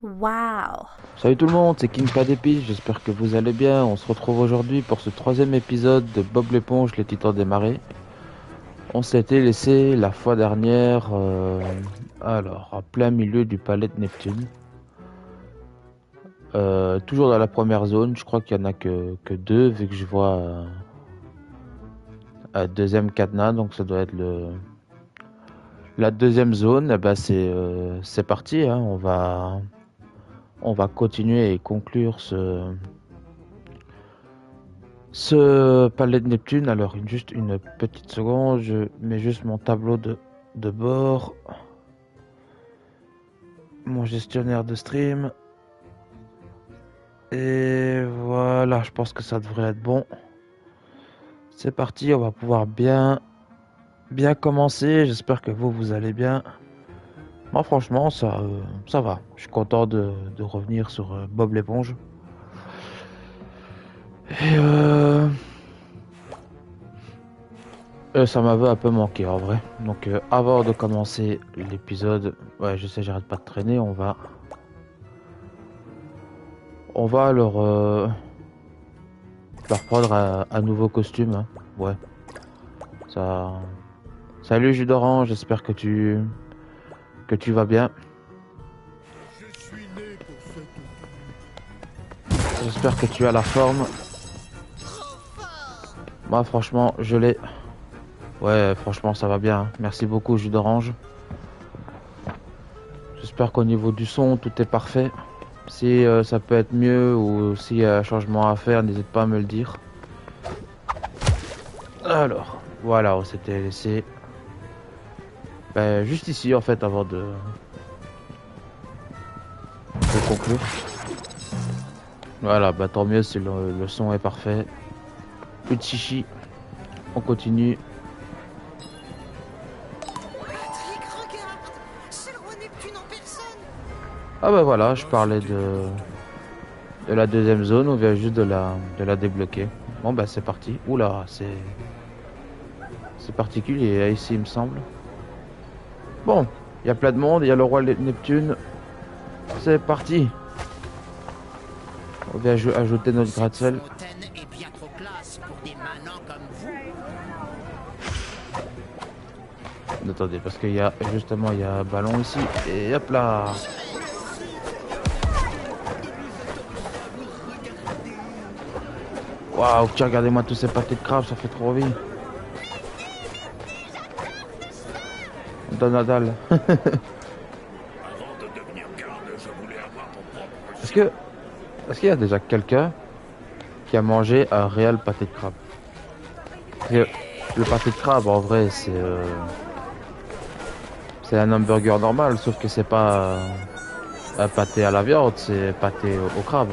Waouh! Salut tout le monde, c'est King Padépi, j'espère que vous allez bien. On se retrouve aujourd'hui pour ce troisième épisode de Bob l'éponge, les titans des marais. On s'était laissé la fois dernière, en plein milieu du palais de Neptune. Toujours dans la première zone, je crois qu'il y en a que deux, vu que je vois un deuxième cadenas, donc ça doit être la deuxième zone. Eh ben c'est parti, hein. On va continuer et conclure ce palais de Neptune. Alors, juste une petite seconde, je mets juste mon tableau de bord, mon gestionnaire de stream. Et voilà, je pense que ça devrait être bon. C'est parti, on va pouvoir bien commencer. J'espère que vous allez bien. Moi, franchement, ça va. Je suis content de revenir sur Bob l'éponge. Et ça m'avait un peu manqué en vrai. Donc, avant de commencer l'épisode, ouais, je sais, j'arrête pas de traîner. On va leur prendre un nouveau costume, hein. Ouais, ça. Salut jus d'orange, j'espère que tu vas bien. J'espère que tu as la forme. Moi, franchement, je l'ai. Ouais, franchement, ça va bien, hein. Merci beaucoup, jus d'orange. J'espère qu'au niveau du son, tout est parfait. Si ça peut être mieux ou s'il y a un changement à faire, n'hésite pas à me le dire. Alors, voilà, on s'était laissé juste ici en fait avant de conclure. Voilà, bah tant mieux si le son est parfait. Plus de chichi, on continue. Patrick, regarde! C'est le roi Neptune en personne! Ah bah voilà, je parlais de la deuxième zone, on vient juste de la débloquer. Bon bah c'est parti. Oula, c'est particulier hein, ici il me semble. Bon, il y a plein de monde, il y a le roi Neptune. C'est parti. On vient ajouter notre gratte-ciel. Fontaine est bien trop classe pour des manants comme vous. Attendez, parce qu'il y a justement il y a un ballon ici. Et hop là. Waouh, tiens, regardez-moi tous ces pâtés de crabe, ça fait trop envie. Donadal. Est-ce que est-ce qu'il y a déjà quelqu'un qui a mangé un réel pâté de crabe? Parce que le pâté de crabe en vrai c'est un hamburger normal, sauf que c'est pas un pâté à la viande, c'est pâté au crabe.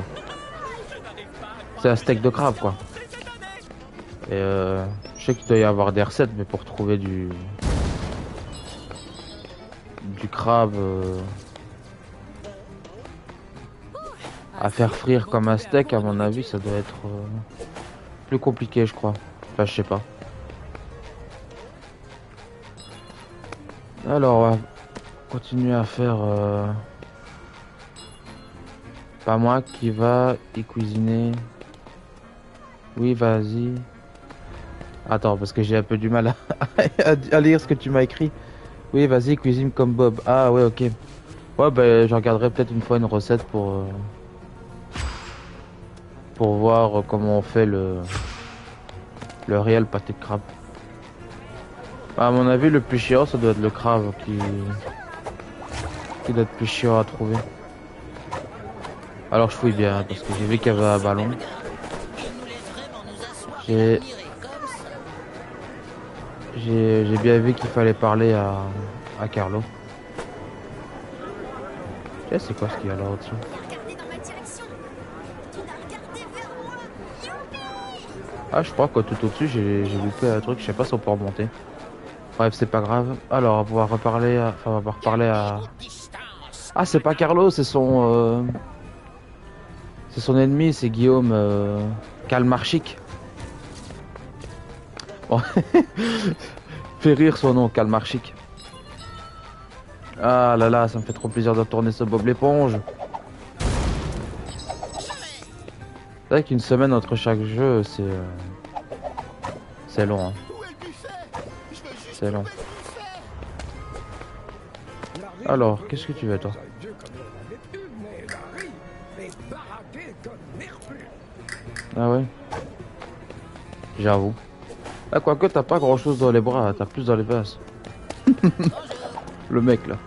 C'est un steak de crabe quoi. Et je sais qu'il doit y avoir des recettes, mais pour trouver du crabe à faire frire comme un steak, à mon avis, ça doit être plus compliqué, je crois. Enfin, je sais pas. Alors, on va continuer à faire. Pas moi qui va y cuisiner. Oui, vas-y. Attends, parce que j'ai un peu du mal à lire ce que tu m'as écrit. Oui, vas-y, cuisine comme Bob. Ah ouais, ok. Ouais, ben, je regarderai peut-être une fois une recette pour voir comment on fait le réel pâté de crabe. À mon avis, le plus chiant, ça doit être le crabe qui doit être plus chiant à trouver. Alors je fouille bien, hein, parce que j'ai vu qu'il y avait un ballon. Il nous laisse vraiment nous asseoir et J'ai admirer comme ça. j'ai bien vu qu'il fallait parler à Carlo. Tiens, c'est quoi ce qu'il y a là au-dessus? Regardez dans ma direction! Tu dois regarder vers moi! Youpi! Ah, je crois que tout au-dessus, j'ai loupé un truc, je sais pas si on peut remonter. Bref, c'est pas grave. Alors, on va pouvoir reparler enfin, on va pouvoir parler à... Distance! Ah, c'est pas Carlo, c'est son ennemi, c'est Guillaume Kalmarchik. Bon. Fait rire son nom, Kalmarchik. Ah là là, ça me fait trop plaisir de retourner ce Bob l'éponge. vrai qu'une semaine entre chaque jeu, c'est long, hein. Où est le buffet? Je veux juste C'est long. trouver le buffet. Alors, qu'est-ce que tu veux, toi? Ah ouais? J'avoue. Ah, quoique, t'as pas grand chose dans les bras, t'as plus dans les vases. Le mec là.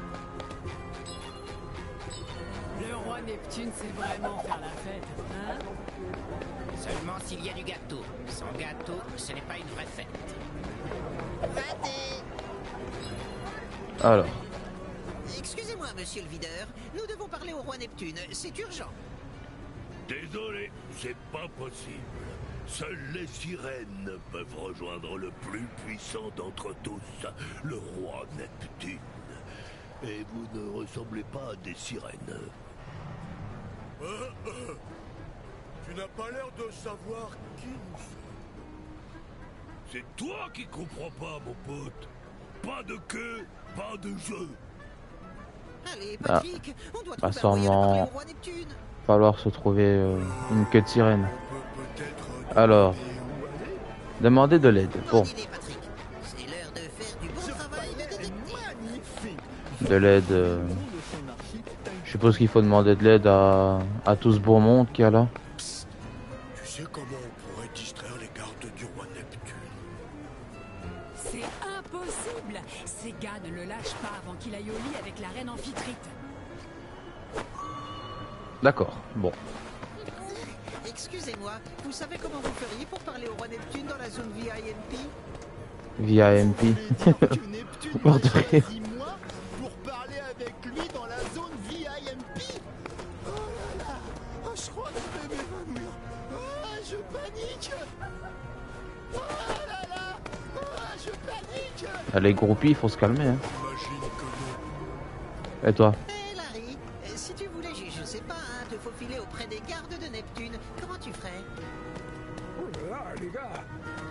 Le roi Neptune sait vraiment faire la fête, hein? Seulement s'il y a du gâteau. Sans gâteau, ce n'est pas une vraie fête. Raté. Alors, Excusez-moi, monsieur le videur. Nous devons parler au roi Neptune. C'est urgent. Désolé, c'est pas possible. Seules les sirènes peuvent rejoindre le plus puissant d'entre tous, le roi Neptune. Et vous ne ressemblez pas à des sirènes. Tu n'as pas l'air de savoir qui nous sommes. C'est toi qui comprends pas, mon pote. Pas de queue, pas de jeu. Allez, Patrick, on doit bah, trouver un moyen de parler sûrement. au roi Neptune. falloir se trouver une queue de sirène. On peut peut-être Alors, demander de l'aide. Bon, Bonne idée, Patrick. C'est l'heure de faire du bon travail de détective. Magnifique. de l'aide. Le nom de son architecte. Je suppose qu'il faut demander de l'aide à tout ce beau monde qu'il y a là. Tu sais comment on pourrait distraire les gardes du roi Neptune? C'est impossible! Ces gars ne le lâchent pas avant qu'il aille au lit avec la reine Amphitrite. D'accord, bon. Excusez-moi, vous savez comment vous feriez pour parler au roi Neptune dans la zone VIMP? Via MP. Vous voulez dire que Neptune Mort m'a de rire. choisi moi pour parler avec lui dans la zone VIMP? Oh là là. Oh, je crois que je vais m'évanouir. Oh, je panique. Oh là là. Oh, je panique. Les groupies, il faut se calmer. Hein. Imagine que non. Et toi? Hé Larry, si tu voulais, je sais pas, hein, te faufiler auprès des gardes de Neptune, comment tu ferais? Oh là là,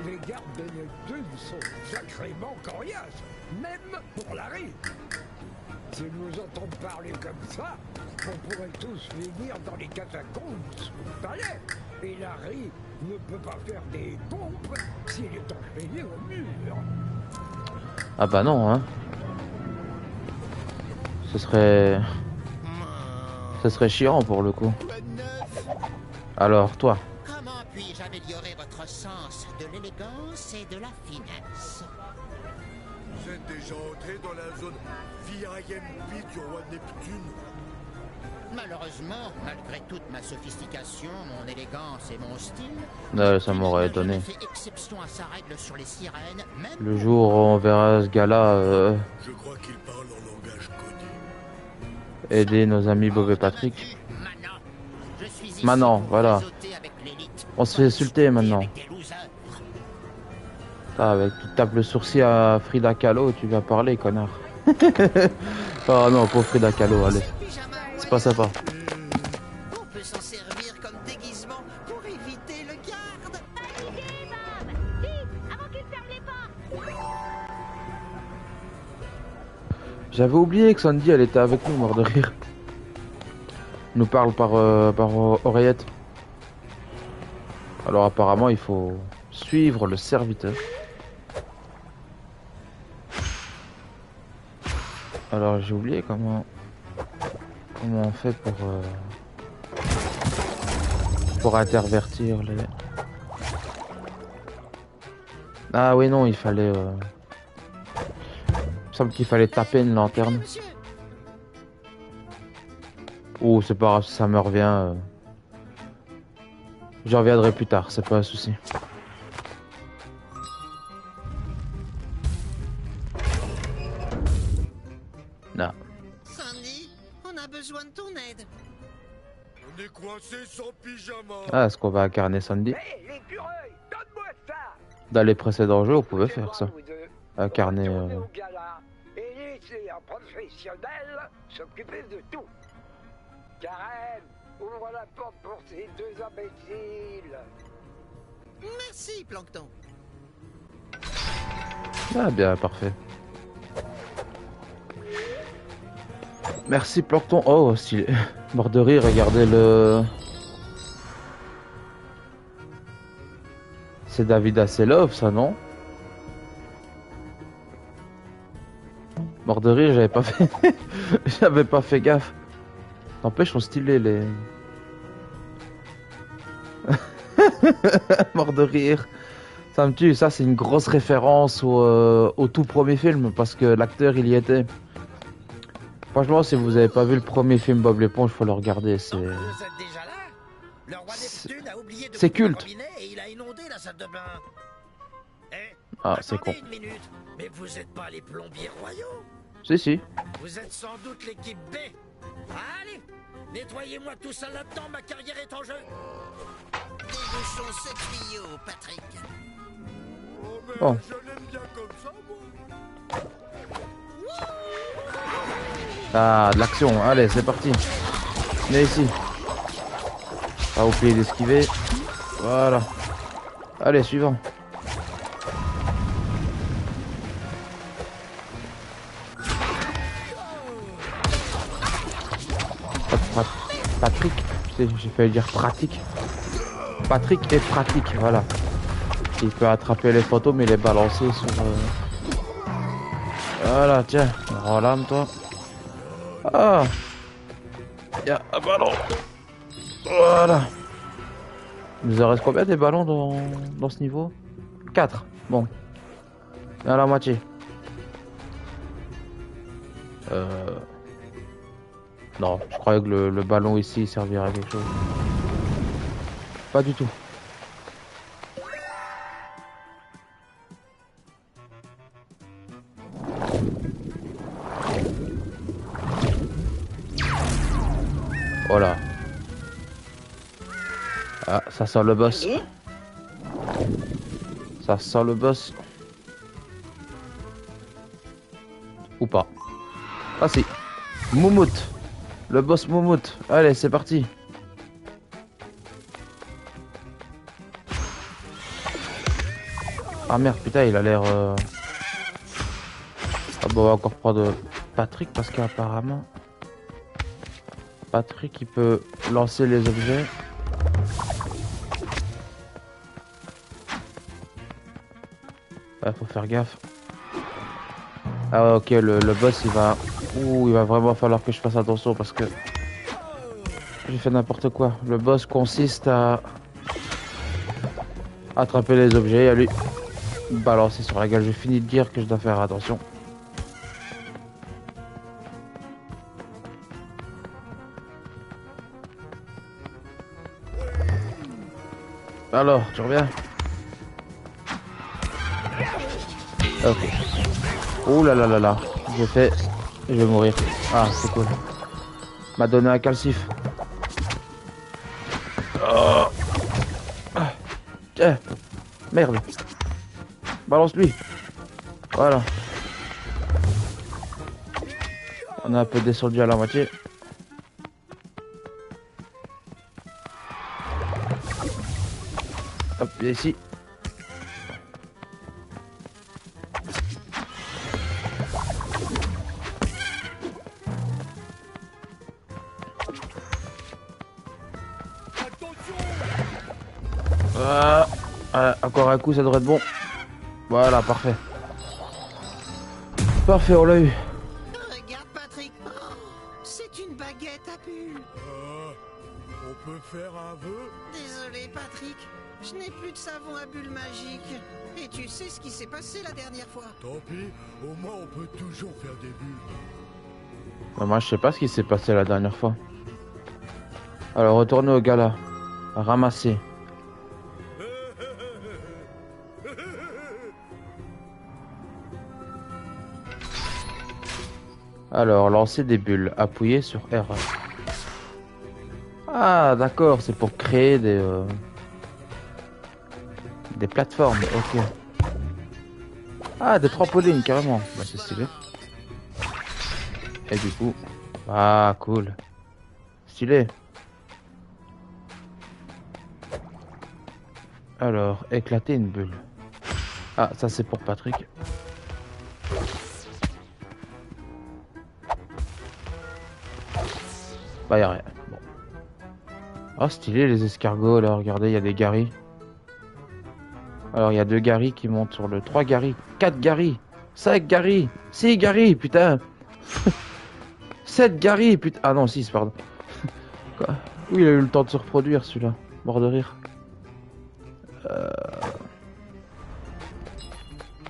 les gardes de Neptune sont sacrément coriaces, même pour Larry. S'ils nous entendent parler comme ça, on pourrait tous finir dans les catacombes sous le palais. Et Larry ne peut pas faire des pompes s'il est enchaîné au mur. Ah bah non, hein. Ce serait chiant pour le coup. Quoi de neuf? Alors, toi? Comment puis-je améliorer votre sens de l'élégance et de la finesse? Vous êtes déjà entré dans la zone VIMP du roi Neptune? Malheureusement, malgré toute ma sophistication, mon élégance et mon style, Ça m'aurait Neptune n'a étonné. jamais fait exception à sa règle sur les sirènes, même Le jour où on verra ce gars-là Je crois qu'il parle en langage codé. aider nos amis Bob et Patrick. Maintenant, je suis ici Maintenant, pour voilà. réseauter avec l'élite, On se fait insulter maintenant. avec des losers. Tu tapes le sourcil à Frida Kahlo, tu vas parler, connard. Oh non, pauvre Frida Kahlo, allez. Pyjama C'est pas sympa. On peut s'en servir comme déguisement pour éviter le garde. Allez, Bob. Vite, avant qu'il ferme les portes. J'avais oublié que Sandy, elle était avec nous, mort de rire. Elle nous parle par oreillette. Alors apparemment, il faut suivre le serviteur. Alors j'ai oublié comment on fait pour intervertir les... Ah oui non, il fallait... Il me semble qu'il fallait taper une lanterne. Monsieur, Oh c'est pas grave, si ça me revient. J'y reviendrai plus tard, c'est pas un souci. Non. Sandy, on a besoin de ton aide. On est coincé sans pyjama. Ah, est-ce qu'on va incarner Sandy? Hé, l'écureuil, donne-moi ça. Dans les précédents jeux, on pouvait faire ça. Vous deux, Incarner... retournez au gala et laissez un professionnel s'occuper de tout. Karen, ouvre la porte pour ces deux imbéciles. Merci, Plancton. Ah bien, parfait. Merci Plancton. Oh, stylé. Mort de rire, regardez C'est David Hasselhoff, ça, non? Mort de rire, j'avais pas fait... j'avais pas fait gaffe. N'empêche, sont stylés, les... Mort de rire. Ça me tue, ça, c'est une grosse référence au tout premier film, parce que l'acteur, il y était. Franchement, si vous avez pas vu le premier film Bob l'éponge, faut le regarder, c'est... Vous êtes déjà là? Le roi Neptune a oublié de c'est couper le culte. robinet et il a inondé la salle de bain. Eh, Ah, c'est attendez con. une minute. Mais vous êtes pas les plombiers royaux? Si, si. Vous êtes sans doute l'équipe B. Allez, nettoyez-moi tout ça là-dedans, ma carrière est en jeu. Débouchons ce tuyau, Patrick. Bon. Je l'aime bien comme ça, moi. Ah, de l'action. Allez, c'est parti. Venez ici. Pas oublier d'esquiver. Voilà. Allez, suivant. Patrick. J'ai failli dire pratique. Patrick est pratique, voilà. Il peut attraper les photos mais les balancer sur... Voilà, tiens. Relame toi. Ah. Il y a un ballon. Voilà. Il nous en reste combien des ballons dans ce niveau? 4. Bon. Il y a la moitié. Non, je croyais que le ballon ici servirait à quelque chose. Pas du tout. Voilà. Ah, ça sent le boss. Ça sent le boss. Ou pas. Ah si. Moumout. Le boss Moumout. Allez, c'est parti. Ah merde, putain, il a l'air... Ah bon, on va encore prendre Patrick parce qu'apparemment... Patrick, il peut lancer les objets. Ouais, faut faire gaffe. Ah ouais, ok, le boss, il va... Ouh, il va vraiment falloir que je fasse attention parce que... J'ai fait n'importe quoi. Le boss consiste à... attraper les objets et à lui balancer sur la gueule. J'ai fini de dire que je dois faire attention. Alors, tu reviens? Ok. Oh là là là là. J'ai fait... Je vais mourir. Ah, c'est cool. M'a donné un calcif. Oh. Ah. Tiens. Merde. Balance-lui. Voilà. On a un peu descendu à la moitié. Hop, viens ici. Encore un coup, ça devrait être bon. Voilà, parfait. Parfait, on l'a eu. Regarde, Patrick. Oh, c'est une baguette à bulles. On peut faire un vœu? Désolé, Patrick. Je n'ai plus de savon à bulles magique. Et tu sais ce qui s'est passé la dernière fois? Tant pis, au moins on peut toujours faire des bulles. Bah, moi, je sais pas ce qui s'est passé la dernière fois. Alors, retournez au gala. Ramasser. Alors, lancer des bulles. Appuyez sur R. Ah, d'accord, c'est pour créer des plateformes, ok. Ah, des trampolines, carrément. Bah, c'est stylé. Et du coup... Ah, cool. Stylé. Alors, éclater une bulle. Ah, ça c'est pour Patrick. Bah, y'a rien. Bon. Oh, stylé les escargots là, regardez, il y a des garis. Alors il y a 2 Gary qui montent sur le 3 Gary, 4 Gary, 5 Gary, 6 Gary, putain. 7 Gary, putain. Ah non, 6, pardon. Quoi? Oui, il a eu le temps de se reproduire celui-là. Mort de rire.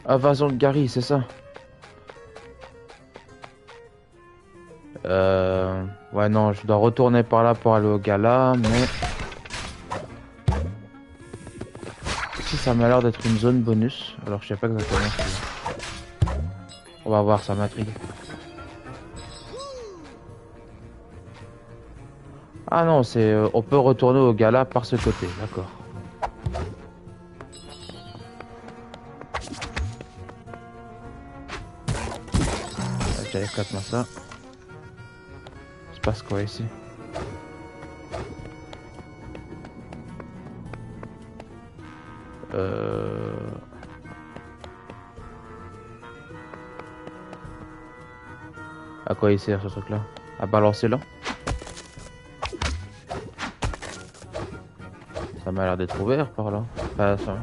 Invasion de Gary, c'est ça. Ouais, non, je dois retourner par là pour aller au gala, mais... Ici, ça m'a l'air d'être une zone bonus. Alors, je sais pas exactement ce que c'est. On va voir, ça m'intrigue. Ah non, c'est... on peut retourner au gala par ce côté, d'accord. Ok, éclate-moi ça. Il se passe quoi ici? À quoi il sert ce truc là? À balancer là? Ça m'a l'air d'être ouvert par là. Enfin, ça...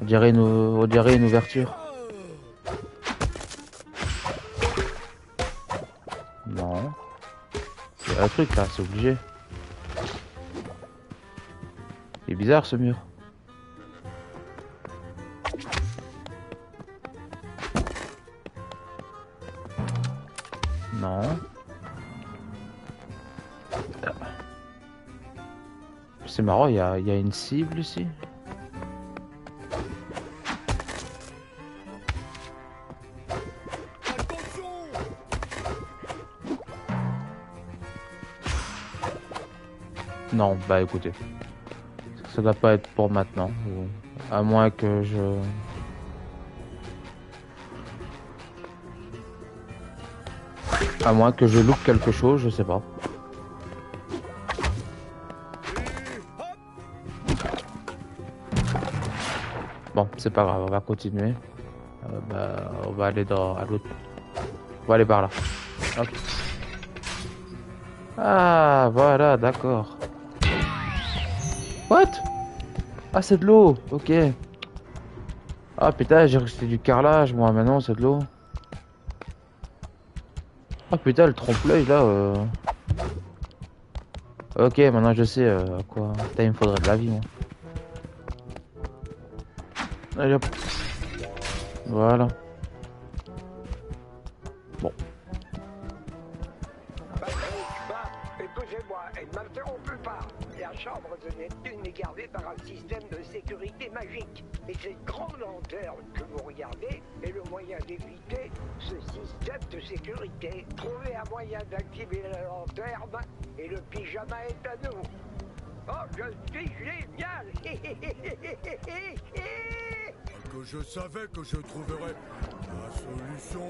on dirait une ouverture. Non. Il y a un truc là, c'est obligé. C'est bizarre ce mur. Non. C'est marrant, il y a une cible ici. Non, bah écoutez. Ça doit pas être pour maintenant. À moins que je... À moins que je loupe quelque chose, je sais pas. Bon, c'est pas grave, on va continuer. On va aller à l'autre. On va aller par là. Ok. Ah, voilà, d'accord. What? Ah, c'est de l'eau, ok. Ah putain, j'ai cru que c'était du carrelage, moi, maintenant c'est de l'eau. Ah putain, le trompe-l'œil là. Ok, maintenant je sais à quoi. Putain, il me faudrait de la vie, moi. Allez hop. Voilà. Bon. Écoutez-moi, et ne m'interrompez pas. La chambre de Neptune est gardée par un système de sécurité magique. Et cette grande lanterne que vous regardez est le moyen d'éviter ce système de sécurité. Trouvez un moyen d'activer la lanterne et le pyjama est à nous. Oh, je suis génial. Que je savais que je trouverais la solution.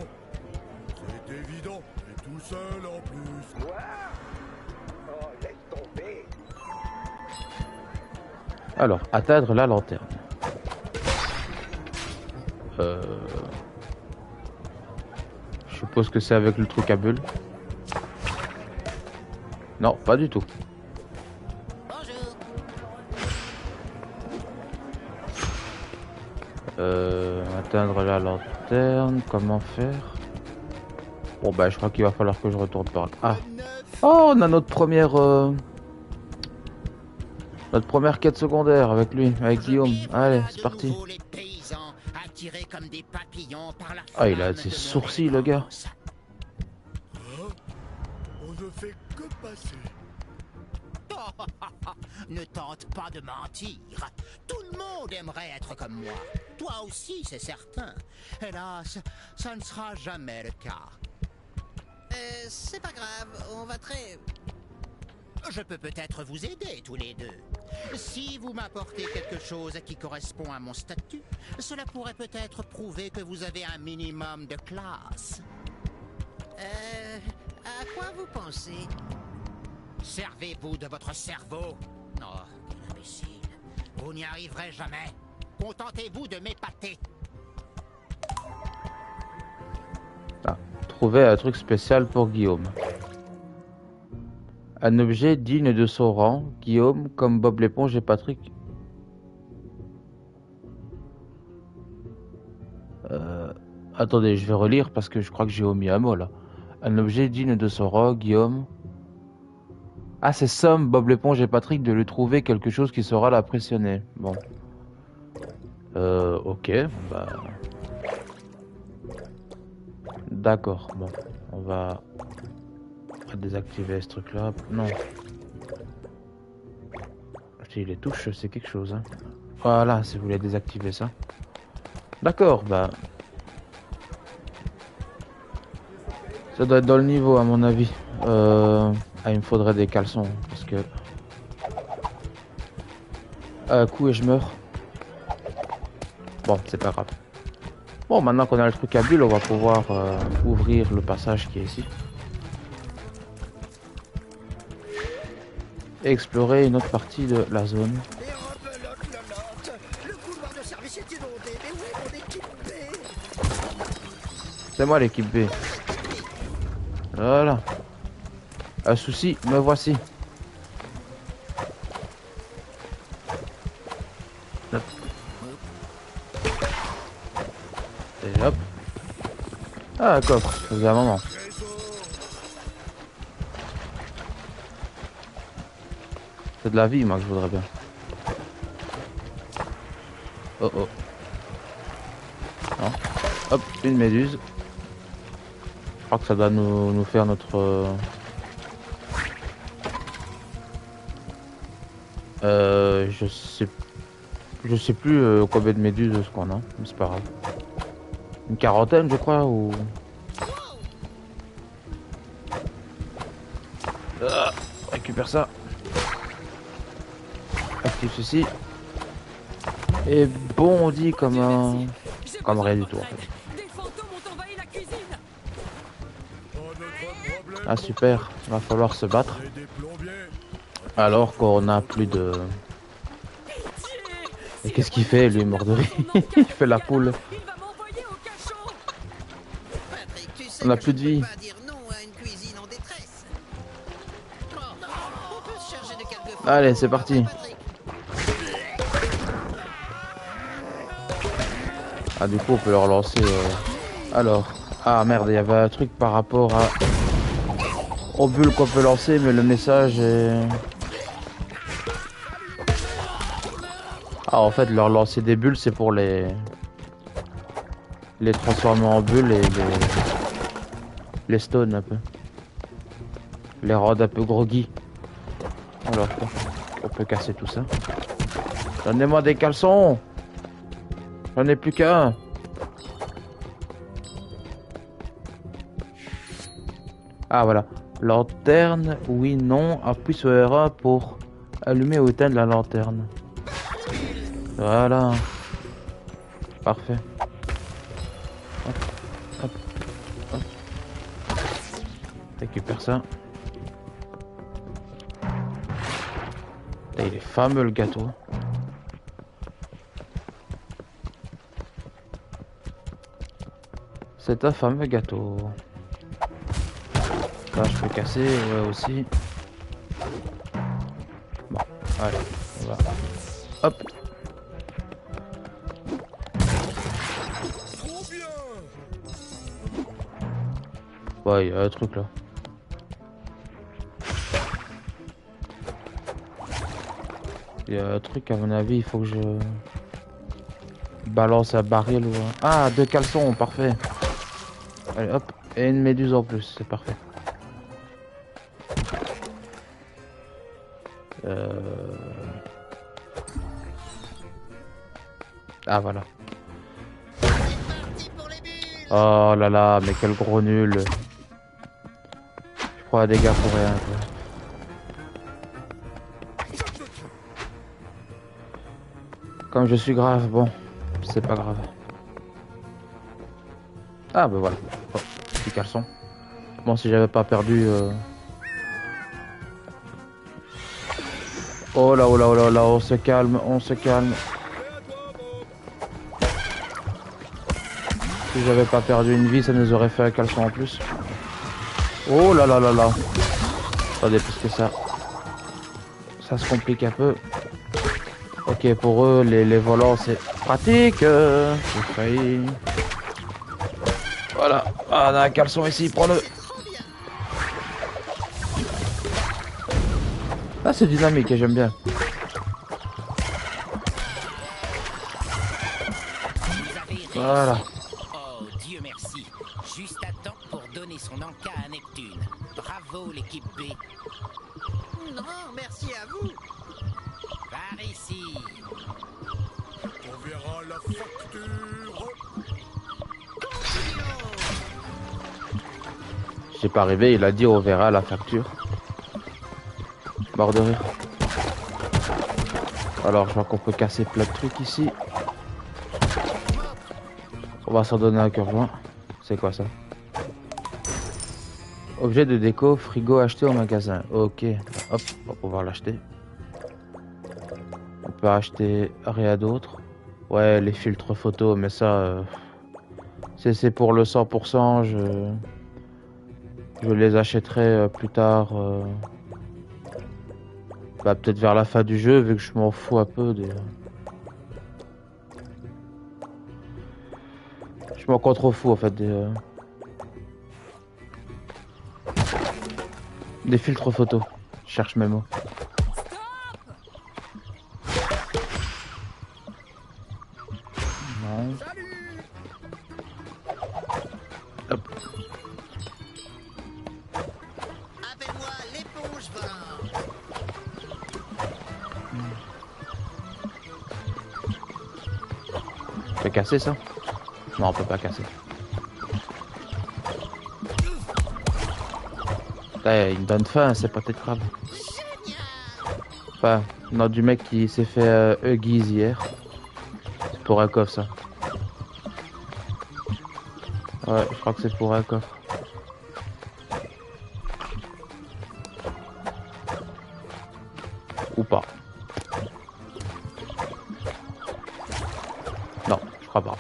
C'est évident, et tout seul en plus. Quoi? Oh, laisse tomber. Alors, atteindre la lanterne. Je suppose que c'est avec le truc à bulles. Non, pas du tout. Bonjour. Atteindre la lanterne, comment faire? Bon bah je crois qu'il va falloir que je retourne par là. Ah. Oh, on a notre première quête secondaire avec lui, avec Guillaume. Allez, c'est parti. Vous, les paysans, attirés comme des papillons par la Ah, il a flamme ses de mon sourcils, le gars. élégance. On ne fait que passer. Ne tente pas de mentir. Tout le monde aimerait être comme moi. Toi aussi, c'est certain. Hélas, ça ne sera jamais le cas. C'est pas grave, on va très... Je peux peut-être vous aider tous les deux. Si vous m'apportez quelque chose qui correspond à mon statut, cela pourrait peut-être prouver que vous avez un minimum de classe. À quoi vous pensez? Servez-vous de votre cerveau. Oh, quel imbécile. Vous n'y arriverez jamais. Contentez-vous de m'épater. Ah, trouver un truc spécial pour Guillaume. Un objet digne de son rang, Guillaume, comme Bob l'éponge et Patrick. Attendez, je vais relire parce que je crois que j'ai omis un mot là. Un objet digne de ce roi, Guillaume. Ah, c'est Somme, Bob l'éponge et Patrick de lui trouver quelque chose qui saura l'impressionner. Bon. Ok, bah... D'accord, bon. On va désactiver ce truc là. Non. Si les touches, c'est quelque chose. Hein. Voilà, si vous voulez désactiver ça. D'accord, bah... Ça doit être dans le niveau à mon avis. Ah, il me faudrait des caleçons parce que... coup et je meurs. Bon, c'est pas grave. Bon, maintenant qu'on a le truc à bulle, on va pouvoir ouvrir le passage qui est ici. Et explorer une autre partie de la zone. Et rebelote, le couloir de service est inondé. Mais où est mon équipe B? C'est moi l'équipe B. Voilà. Un souci, me voici. Hop. Et hop. Ah, un coffre, ça faisait un moment. C'est de la vie, moi, que je voudrais bien. Oh oh. Non. Hop, une méduse. Je crois que ça doit nous faire notre... Je sais plus combien de méduses ce qu'on a, mais c'est pas grave. Une quarantaine, je crois, ou... Récupère ça. Active ceci. Et bondit comme un... Comme rien du tout, en fait. Des fantômes ont envahi la cuisine. Ah super, va falloir se battre. Alors qu'on a plus de... Et qu'est-ce qu'il fait lui, mort de rire? Il fait la poule. Il va m'envoyer au cachot. Patrick, tu sais On a que plus je de ne peux vie. pas dire non à une cuisine en détresse. Oh, on peut se charger de quelques fois. Allez, c'est parti. Patrick. Ah du coup on peut le relancer. Alors, ah merde, il y avait un truc par rapport à... aux bulles qu'on peut lancer, mais le message est... Ah en fait leur lancer des bulles c'est pour les transformer en bulles et les stones un peu. Les rendre un peu groggy. Alors on peut casser tout ça. Donnez-moi des caleçons. J'en ai plus qu'un. Ah voilà. Lanterne, oui, non. Appuie sur R1 pour allumer ou éteindre la lanterne. Voilà. Parfait. Hop, hop, hop. Récupère ça. Putain, il est fameux le gâteau. C'est un fameux gâteau. Là je peux casser, ouais aussi. Bon, allez, on va. Hop. Ouais, il y a un truc là. Il y a un truc à mon avis, il faut que je balance un baril ou... Ah, 2 caleçons, parfait. Allez hop, et une méduse en plus, c'est parfait. Ah voilà. Parti pour les bulles. Oh là là, mais quel gros nul. Je prends un dégât pour rien. Quoi. Comme je suis grave, bon, c'est pas grave. Ah bah voilà, oh, petit caleçon. Bon, si j'avais pas perdu... Oh là, oh là, oh là, oh là, on se calme, on se calme. Si j'avais pas perdu une vie, ça nous aurait fait un caleçon en plus. Oh là là là là. Attendez, parce que ça se complique un peu. Ok, pour eux, les volants, c'est pratique. J'ai failli. Voilà. Ah, on a un caleçon ici, prends-le. Ah, c'est dynamique et j'aime bien. Voilà. Oh, Dieu merci. Juste à temps pour donner son encas à Neptune. Bravo, l'équipe B. Non, merci à vous. Par ici. On verra la facture. J'ai pas rêvé, il a dit on verra la facture. Mort de rire. Alors je vois qu'on peut casser plein de trucs ici. On va s'en donner un cœur joint. C'est quoi ça? Objet de déco, frigo acheté au magasin. Ok, hop, on va pouvoir l'acheter. On peut acheter rien d'autre. Ouais, les filtres photos, mais ça... c'est pour le 100%, je les achèterai plus tard. Bah, peut-être vers la fin du jeu, vu que je m'en fous un peu des... Je m'en contre fous en fait des filtres photos. Je cherche mes mots. Non. Hop. Appelle-moi l'éponge volante. On peut casser ça? Non, on peut pas casser. Là, il me donne faim, c'est pas peut-être grave. Enfin, non, du mec qui s'est fait huggies hier. C'est pour un coffre ça. Ouais, je crois que c'est pour un coffre. Ou pas. Non, je crois pas.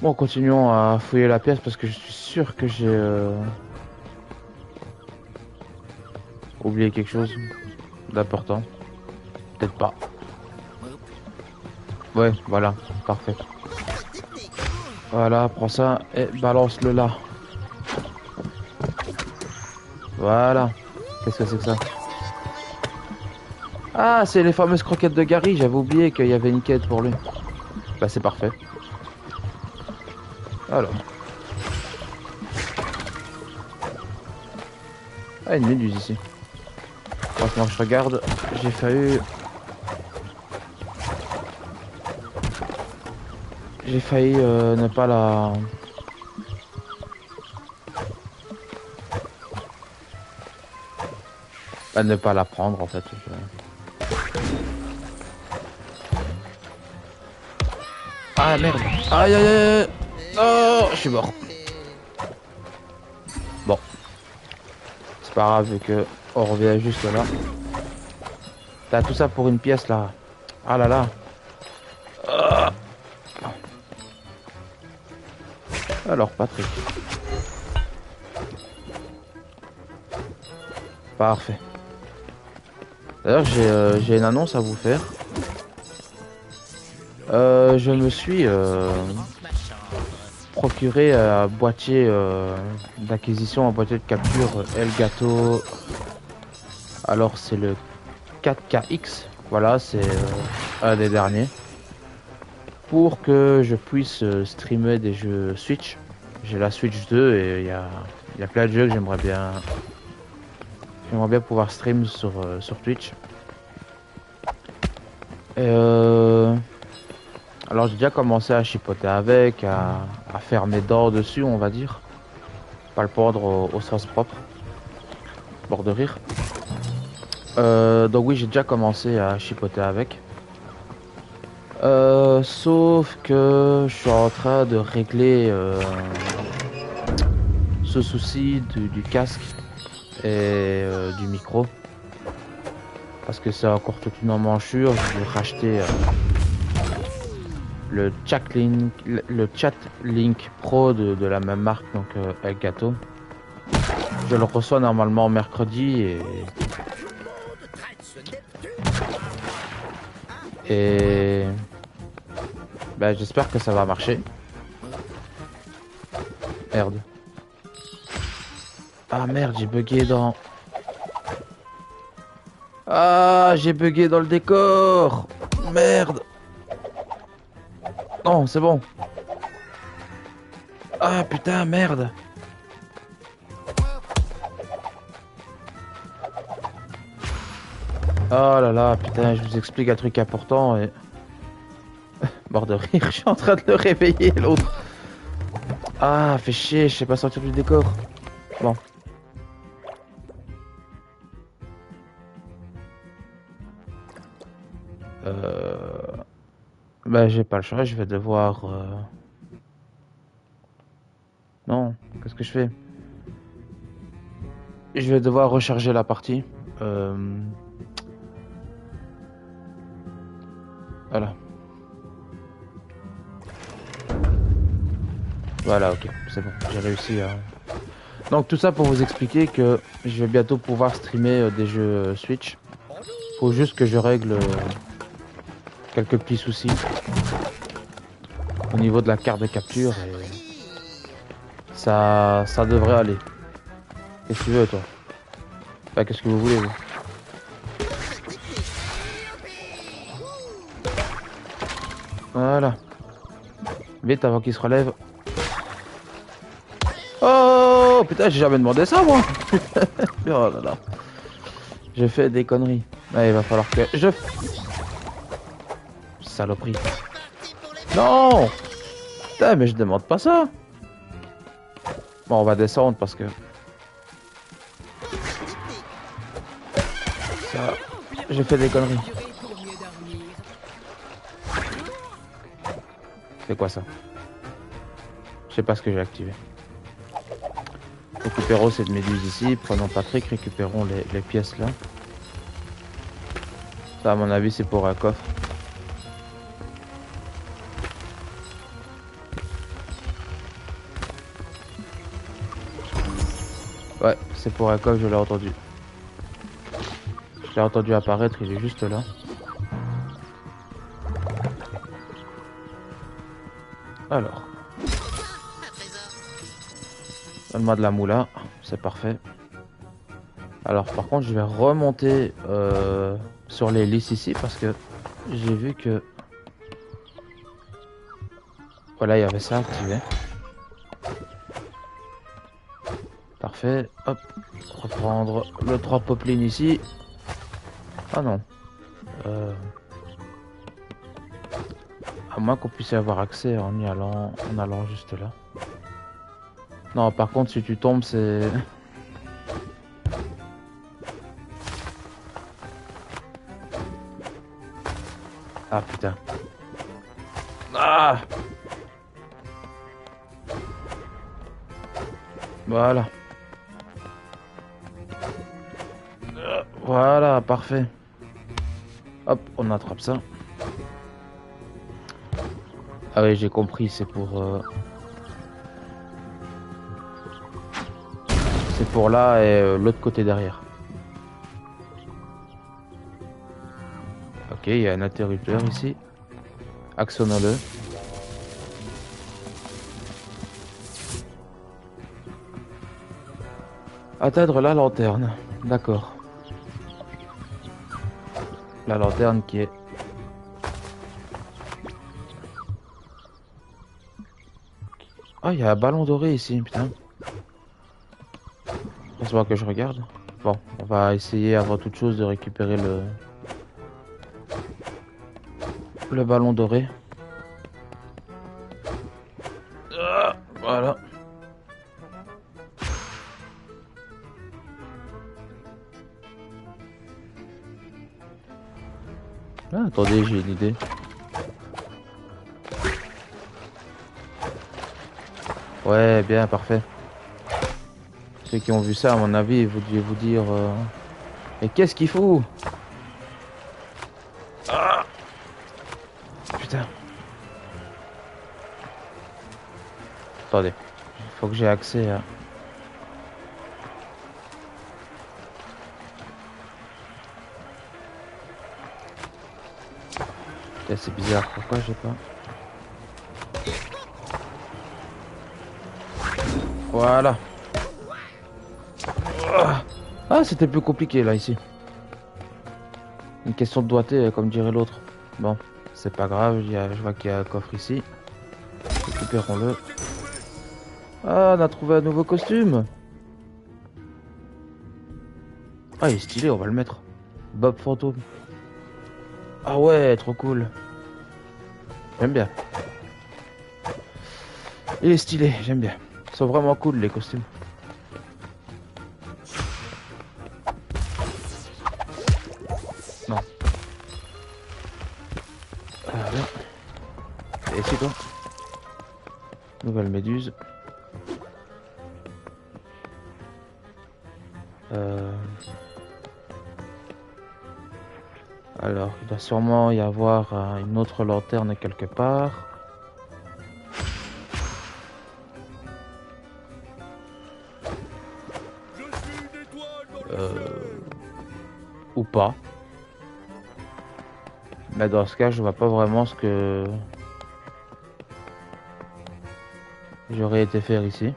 Bon, continuons à fouiller la pièce parce que je suis sûr que j'ai oublié quelque chose d'important. Peut-être pas. Ouais, voilà, parfait. Voilà, prends ça et balance-le là. Voilà. Qu'est-ce que c'est que ça? Ah, c'est les fameuses croquettes de Gary. J'avais oublié qu'il y avait une quête pour lui. Bah, c'est parfait. Alors. Ah, une méduse ici. Maintenant je regarde, j'ai failli... ne pas la... Bah, ne pas la prendre en fait. Ah merde. Aïe aïe aïe. Oh, je suis mort. Bon. C'est pas grave vu que on revient juste là. T'as tout ça pour une pièce là. Ah là là. Alors Patrick. Parfait. D'ailleurs j'ai une annonce à vous faire. Je me suis procuré un boîtier d'acquisition, un boîtier de capture Elgato. Alors c'est le 4KX, voilà, c'est un des derniers. Pour que je puisse streamer des jeux Switch. J'ai la Switch 2 et il y a plein de jeux que j'aimerais bien pouvoir stream sur Twitch. Et alors j'ai déjà commencé à chipoter avec, à faire mes dents dessus, on va dire. Pas le pendre au sens propre. Bord de rire. Donc oui, j'ai déjà commencé à chipoter avec. Sauf que je suis en train de régler ce souci du casque et du micro. Parce que c'est encore toute une emmanchure. Je vais racheter le Chat Link Pro de la même marque, donc Elgato. Je le reçois normalement mercredi et ben, j'espère que ça va marcher. Merde. Ah merde, j'ai bugué dans... Ah, j'ai bugué dans le décor. Merde. Non, c'est bon. Ah putain, merde. Oh là là, putain, je vous explique un truc important et... Mort de rire, je suis en train de le réveiller, l'autre. Ah, fait chier, je sais pas sortir du décor. Bon. Bah, j'ai pas le choix, je vais devoir... Non, qu'est-ce que je fais? Je vais devoir recharger la partie. Voilà. Voilà, ok, c'est bon, j'ai réussi à... Donc tout ça pour vous expliquer que je vais bientôt pouvoir streamer des jeux Switch. Faut juste que je règle quelques petits soucis au niveau de la carte de capture et ça devrait aller. Qu'est-ce que tu veux toi? Enfin, qu'est-ce que vous voulez vous? Voilà. Vite avant qu'il se relève. Oh putain, j'ai jamais demandé ça moi. Oh là là. Je fais des conneries. Ah, il va falloir que je... Saloperie. Non. Putain, mais je demande pas ça. Bon, on va descendre parce que... Ça... J'ai fait des conneries. C'est quoi ça? Je sais pas ce que j'ai activé. Récupérons cette méduse ici, prenons Patrick, récupérons les pièces là. Ça à mon avis c'est pour un coffre. Ouais, c'est pour un coffre, je l'ai entendu. Je l'ai entendu apparaître, il est juste là. Alors. Donne-moi de la moula, c'est parfait. Alors par contre je vais remonter sur les listes ici parce que j'ai vu que... Voilà, il y avait ça activé. Parfait, hop, reprendre le 3 poplin ici. Ah non. À moins qu'on puisse y avoir accès en allant juste là. Non, par contre, si tu tombes, c'est... Ah, putain. Ah! Voilà. Voilà, parfait. Hop, on attrape ça. Ah oui, j'ai compris, c'est pour... C'est pour là et l'autre côté derrière. Ok, il y a un interrupteur ici. Actionnons-le. Atteindre la lanterne. D'accord. La lanterne qui est... Ah, il y a un ballon doré ici, putain. C'est pas que je regarde. Bon, on va essayer avant toute chose de récupérer le ballon doré. Ah, voilà. Ah, attendez, j'ai une idée. Ouais, bien, parfait. Ceux qui ont vu ça, à mon avis, vous deviez vous dire... Mais qu'est-ce qu'il faut? Ah, putain. Attendez. Il faut que j'ai accès à... C'est bizarre, pourquoi j'ai pas... Voilà. Ah, c'était plus compliqué là ici. Une question de doigté, comme dirait l'autre. Bon, c'est pas grave, je vois qu'il y a un coffre ici. Récupérons-le. Ah, on a trouvé un nouveau costume. Ah, il est stylé, on va le mettre. Bob Fantôme. Ah ouais, trop cool. J'aime bien. Il est stylé, j'aime bien. Ils sont vraiment cool les costumes. Non. Voilà. Et c'est toi. Nouvelle méduse. Alors, il doit sûrement y avoir une autre lanterne quelque part. Ou pas. Mais dans ce cas, je vois pas vraiment ce que j'aurais été faire ici.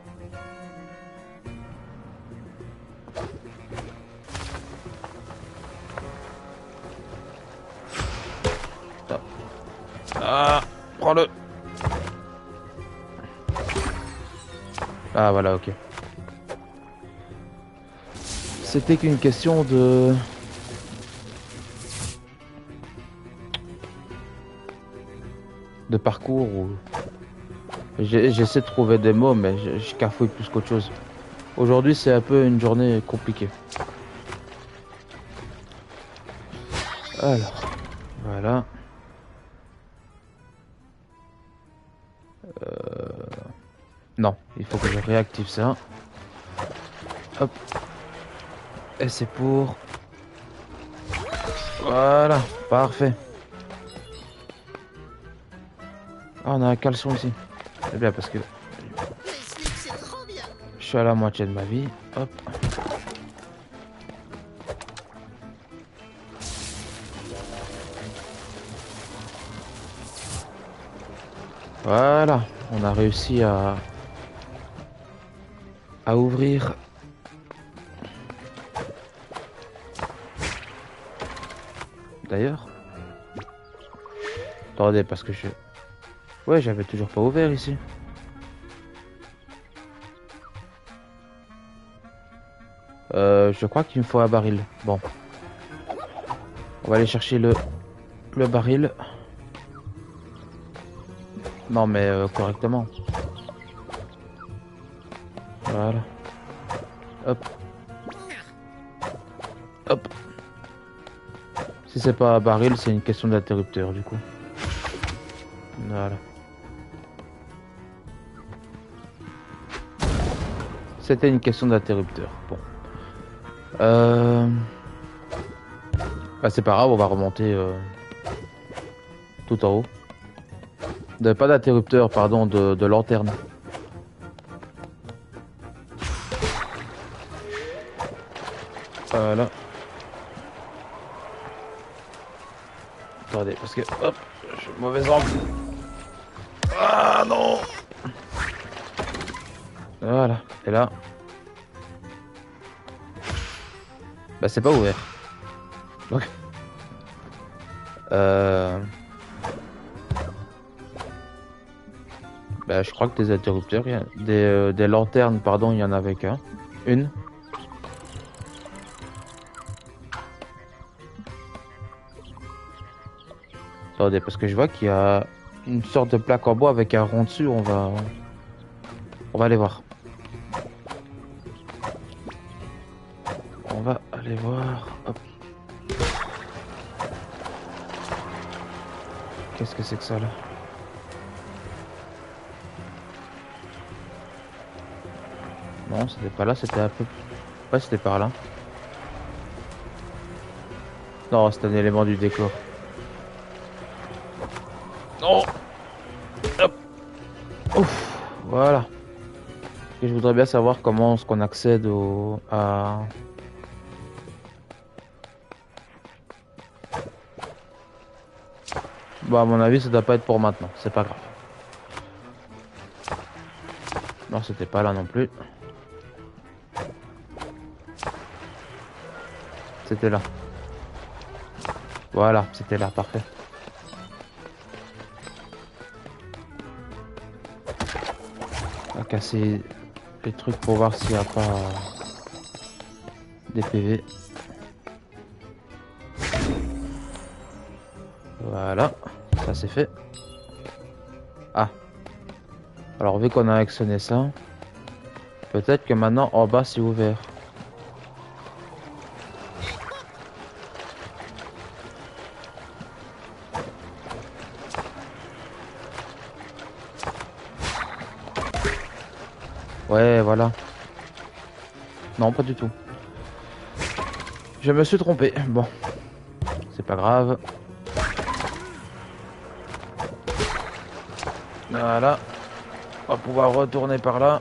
Ah, prends-le. Ah voilà, ok. C'était qu'une question de parcours ou j'essaie de trouver des mots mais je cafouille plus qu'autre chose. Aujourd'hui c'est un peu une journée compliquée. Alors voilà. Non, il faut que je réactive ça. Hop. Et c'est pour... Voilà, parfait. Ah, on a un caleçon ici. C'est bien parce que... Je suis à la moitié de ma vie. Hop. Voilà, on a réussi à ouvrir. D'ailleurs. Attendez, parce que je... Ouais, j'avais toujours pas ouvert ici. Je crois qu'il me faut un baril. Bon. On va aller chercher le baril. Non, mais correctement. Voilà. Hop. Hop. Si c'est pas un baril, c'est une question d'interrupteur du coup. Voilà. C'était une question d'interrupteur. Bon. Bah, c'est pas grave, on va remonter tout en haut. Pas d'interrupteur, pardon, de lanterne. Voilà. Attendez, parce que... Hop, je suis mauvais angle. Ah non. Voilà, et là... Bah c'est pas ouvert. Donc... Bah je crois que des interrupteurs, des lanternes, pardon, il y en avait qu'un. Une. Attendez, parce que je vois qu'il y a une sorte de plaque en bois avec un rond dessus, on va aller voir. On va aller voir. Hop. Qu'est-ce que c'est que ça là? Non, c'était pas là, c'était un peu... Ouais, c'était par là. Non, c'est un élément du décor. Non. Hop. Ouf. Voilà. Et je voudrais bien savoir comment est-ce qu'on accède à... Bon, à mon avis, ça doit pas être pour maintenant. C'est pas grave. Non, c'était pas là non plus. C'était là. Voilà, c'était là, parfait. On va casser les trucs pour voir s'il n'y a pas des PV. Voilà, ça c'est fait. Ah. Alors vu qu'on a actionné ça, peut-être que maintenant en bas c'est ouvert. Ouais, voilà. Non, pas du tout. Je me suis trompé. Bon, c'est pas grave. Voilà. On va pouvoir retourner par là.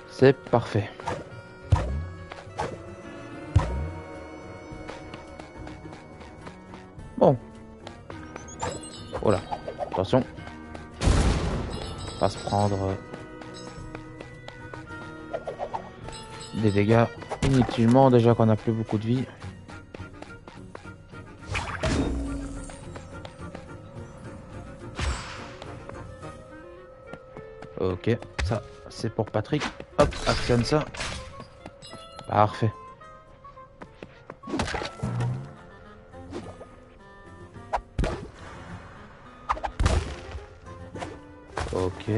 C'est parfait. Bon. Oh là. Attention. Pas se prendre des dégâts inutilement, déjà qu'on a plus beaucoup de vie. Ok, ça c'est pour Patrick. Hop, actionne ça. Parfait. Ok.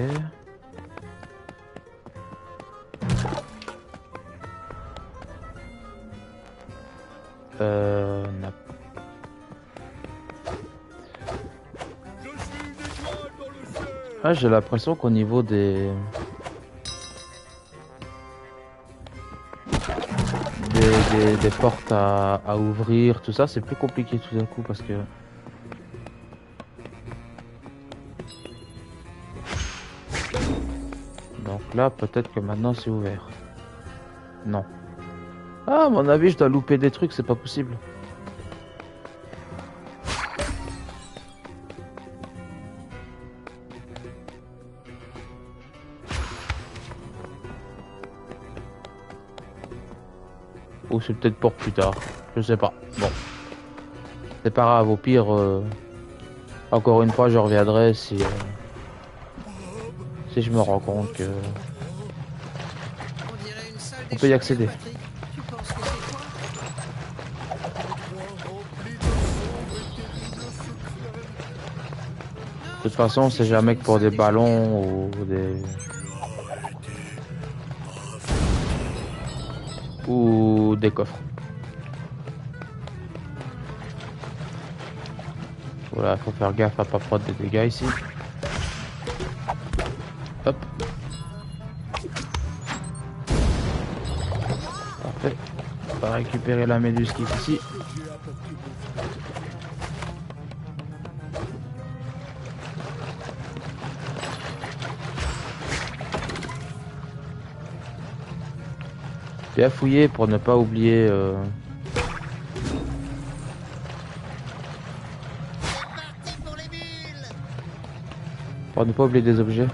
Non. Ah, j'ai l'impression qu'au niveau des portes à ouvrir, tout ça, c'est plus compliqué tout d'un coup parce que donc là, peut-être que maintenant c'est ouvert. Non. Ah, à mon avis, je dois louper des trucs, c'est pas possible. Ou c'est peut-être pour plus tard, je sais pas. Bon, c'est pas grave, au pire, encore une fois, je reviendrai si je me rends compte que on peut y accéder. De toute façon, c'est jamais que pour des ballons ou des coffres. Voilà, faut faire gaffe à pas prendre des dégâts ici. Hop. Parfait. On va récupérer la méduse qui est ici. Bien fouiller pour ne pas oublier pour ne pas oublier des objets.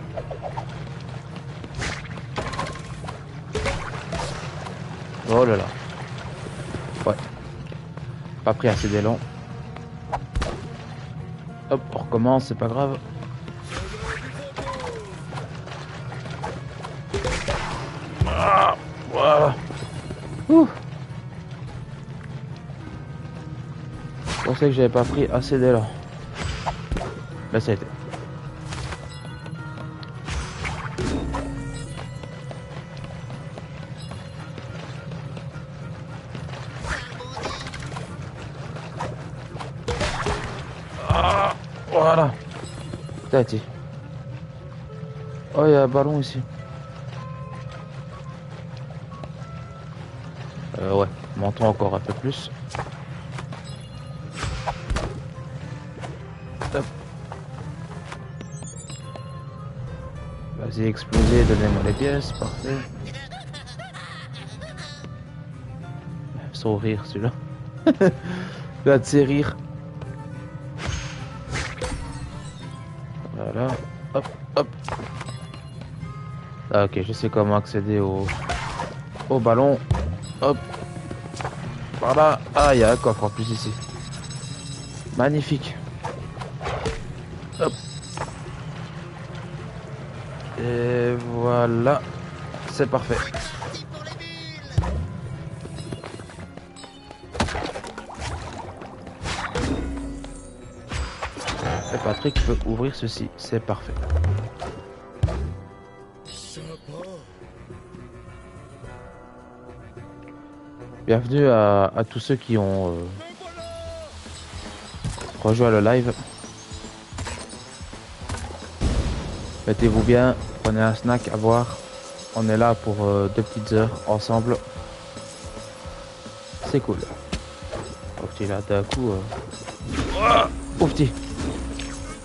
Oh là là. Ouais. Pas pris assez d'élan. Hop, on recommence, c'est pas grave. Ah, voilà. Ouh. Je pensais que j'avais pas pris assez d'élan. Là, ça a été. Ah, voilà. Tati. Oh, il y a un ballon ici. Ouais, montons encore un peu plus. Hop. Vas-y, explosez, donnez-moi les pièces, parfait. Sourire celui-là. Là, de ses rires. Voilà, hop. Hop. Ah, ok, je sais comment accéder au ballon. Hop. Par là. Ah, il y a un coffre en plus ici. Magnifique. Hop. Et voilà. C'est parfait. Parti pour les bulles. Et Patrick peut ouvrir ceci. C'est parfait. Sympa. Bienvenue à tous ceux qui ont rejoint le live. Mettez-vous bien, prenez un snack à boire. On est là pour 2 petites heures ensemble. C'est cool. Oh petit là d'un coup. Oh petit.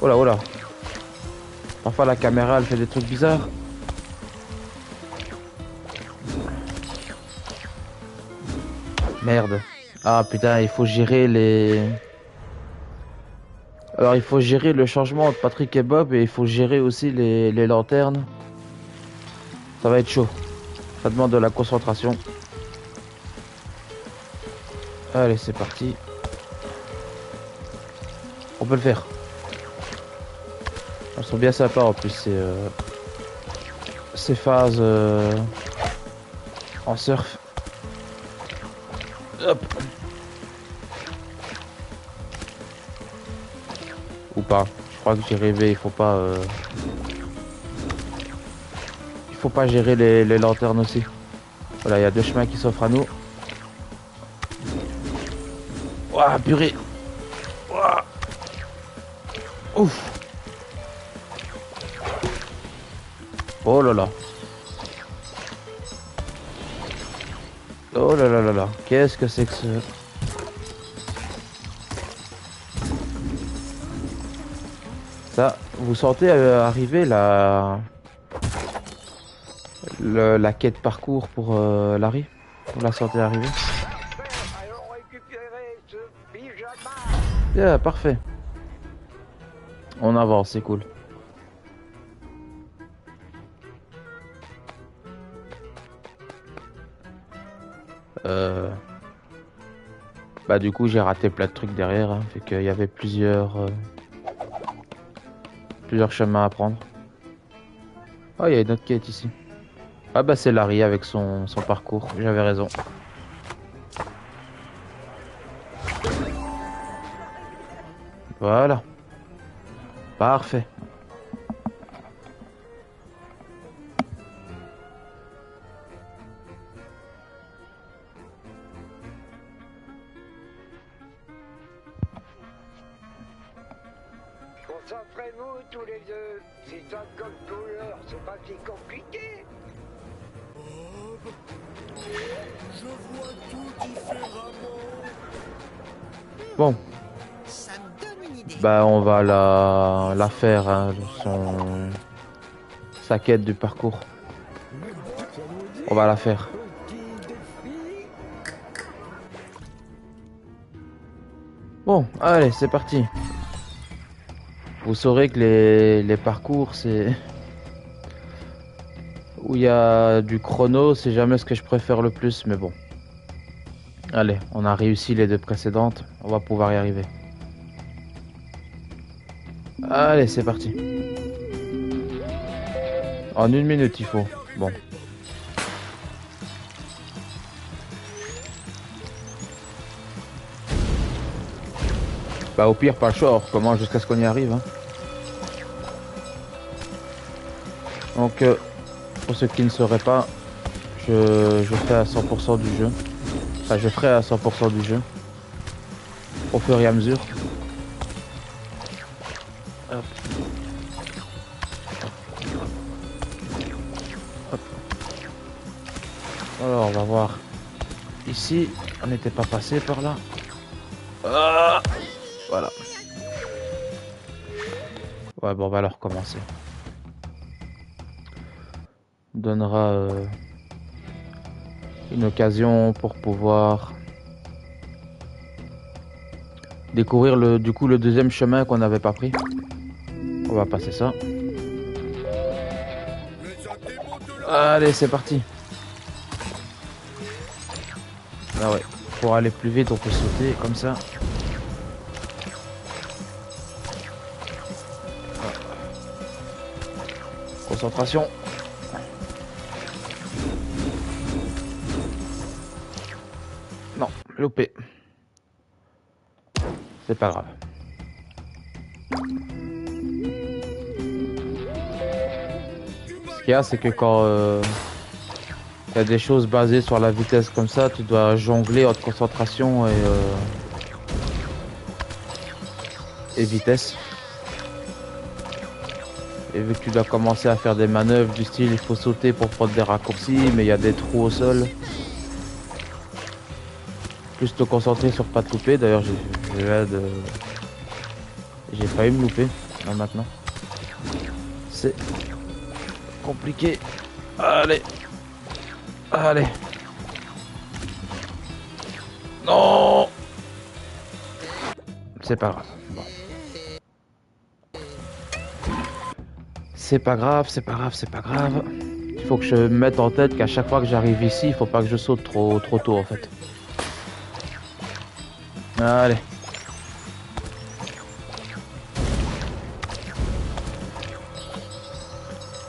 Oh là oh là. Parfois la caméra elle fait des trucs bizarres. Merde. Ah putain, il faut gérer les... Alors il faut gérer le changement entre Patrick et Bob et il faut gérer aussi les lanternes. Ça va être chaud. Ça demande de la concentration. Allez, c'est parti. On peut le faire. Elles sont bien sympas en plus ces phases en surf. Hop. Ou pas. Je crois que j'ai rêvé. Il faut pas gérer les lanternes aussi. Voilà, il y a 2 chemins qui s'offrent à nous. Ouah, purée. Ouah. Ouf. Oh là là. Oh là là là là. Qu'est-ce que c'est que ce... Ça, vous sentez arriver la quête parcours pour Larry? Vous la sentez arriver? Allons récupérer ce pyjama. Yeah, parfait. On avance, c'est cool. Bah du coup j'ai raté plein de trucs derrière, hein, fait qu'il y avait plusieurs chemins à prendre. Oh, il y a une autre quête ici. Ah bah c'est Larry avec son parcours, j'avais raison. Voilà. Parfait. Concentrez-vous tous les deux. Si ça comme couleur, c'est pas si compliqué. Bob, je vois tout différemment. Bon, Ça me donne une idée. bah on va la faire, hein, sa quête du parcours. On va la faire. Petit défi. Bon, allez, c'est parti. Vous saurez que les parcours, c'est... où il y a du chrono, c'est jamais ce que je préfère le plus, mais bon. Allez, on a réussi les 2 précédentes, on va pouvoir y arriver. Allez, c'est parti. En 1 minute, il faut. Bon. Bah au pire, pas le choix, on recommence jusqu'à ce qu'on y arrive. Hein. Donc, pour ceux qui ne sauraient pas, je fais à 100% du jeu. Enfin, je ferai à 100% du jeu. Au fur et à mesure. Hop. Hop. Alors, on va voir. Ici, on n'était pas passé par là. Ah, voilà. Ouais, bon, on va alors recommencer. On donnera une occasion pour pouvoir découvrir du coup le 2e chemin qu'on n'avait pas pris. On va passer ça. Allez, c'est parti. Ah ouais, pour aller plus vite, on peut sauter comme ça. Concentration. Non, loupé. C'est pas grave. Ce qu'il y a, c'est que quand il y a des choses basées sur la vitesse comme ça, tu dois jongler entre concentration et vitesse. Et vu que tu dois commencer à faire des manœuvres du style il faut sauter pour prendre des raccourcis, mais il y a des trous au sol. Plus te concentrer sur pas te louper. D'ailleurs j'ai failli me louper là maintenant. C'est compliqué. Allez. Allez. Non. C'est pas grave. Bon. C'est pas grave, c'est pas grave, c'est pas grave. Il faut que je me mette en tête qu'à chaque fois que j'arrive ici, il faut pas que je saute trop tôt en fait. Allez.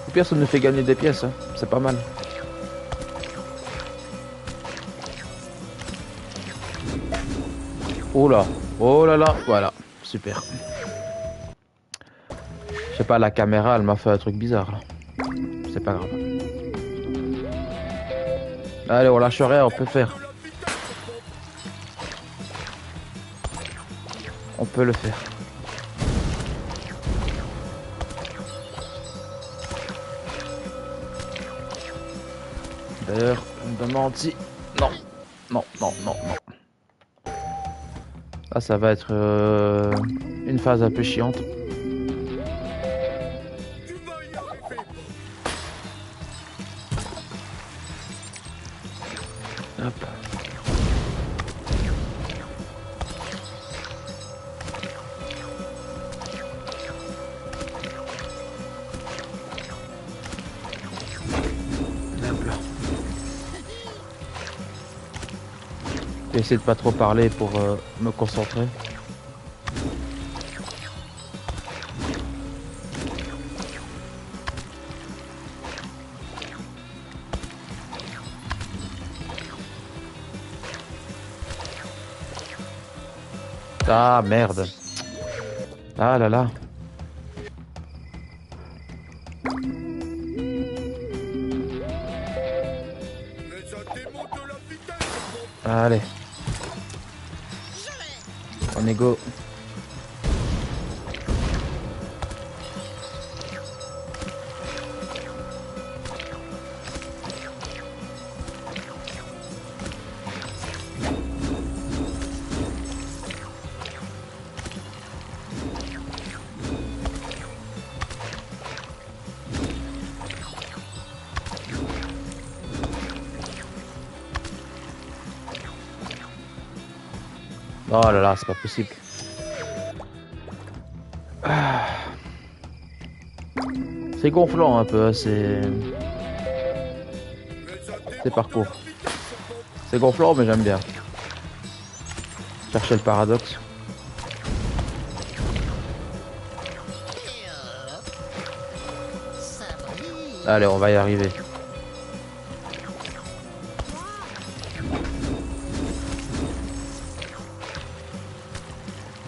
Au pire, ça nous fait gagner des pièces, hein. C'est pas mal. Oh là, oh là là, voilà, super. Je sais pas, la caméra, elle m'a fait un truc bizarre là. C'est pas grave. Allez, on lâche rien, on peut faire. On peut le faire. D'ailleurs, on me demande si... Non, non, non, non, non. Là, ça va être une phase un peu chiante. Hop. Je vais essayer de pas trop parler pour me concentrer. Ah merde. Ah là là. Allez. On est go. Oh là là, c'est pas possible. Ah. C'est gonflant un peu, ces parcours. C'est gonflant, mais j'aime bien. Chercher le paradoxe. Allez, on va y arriver.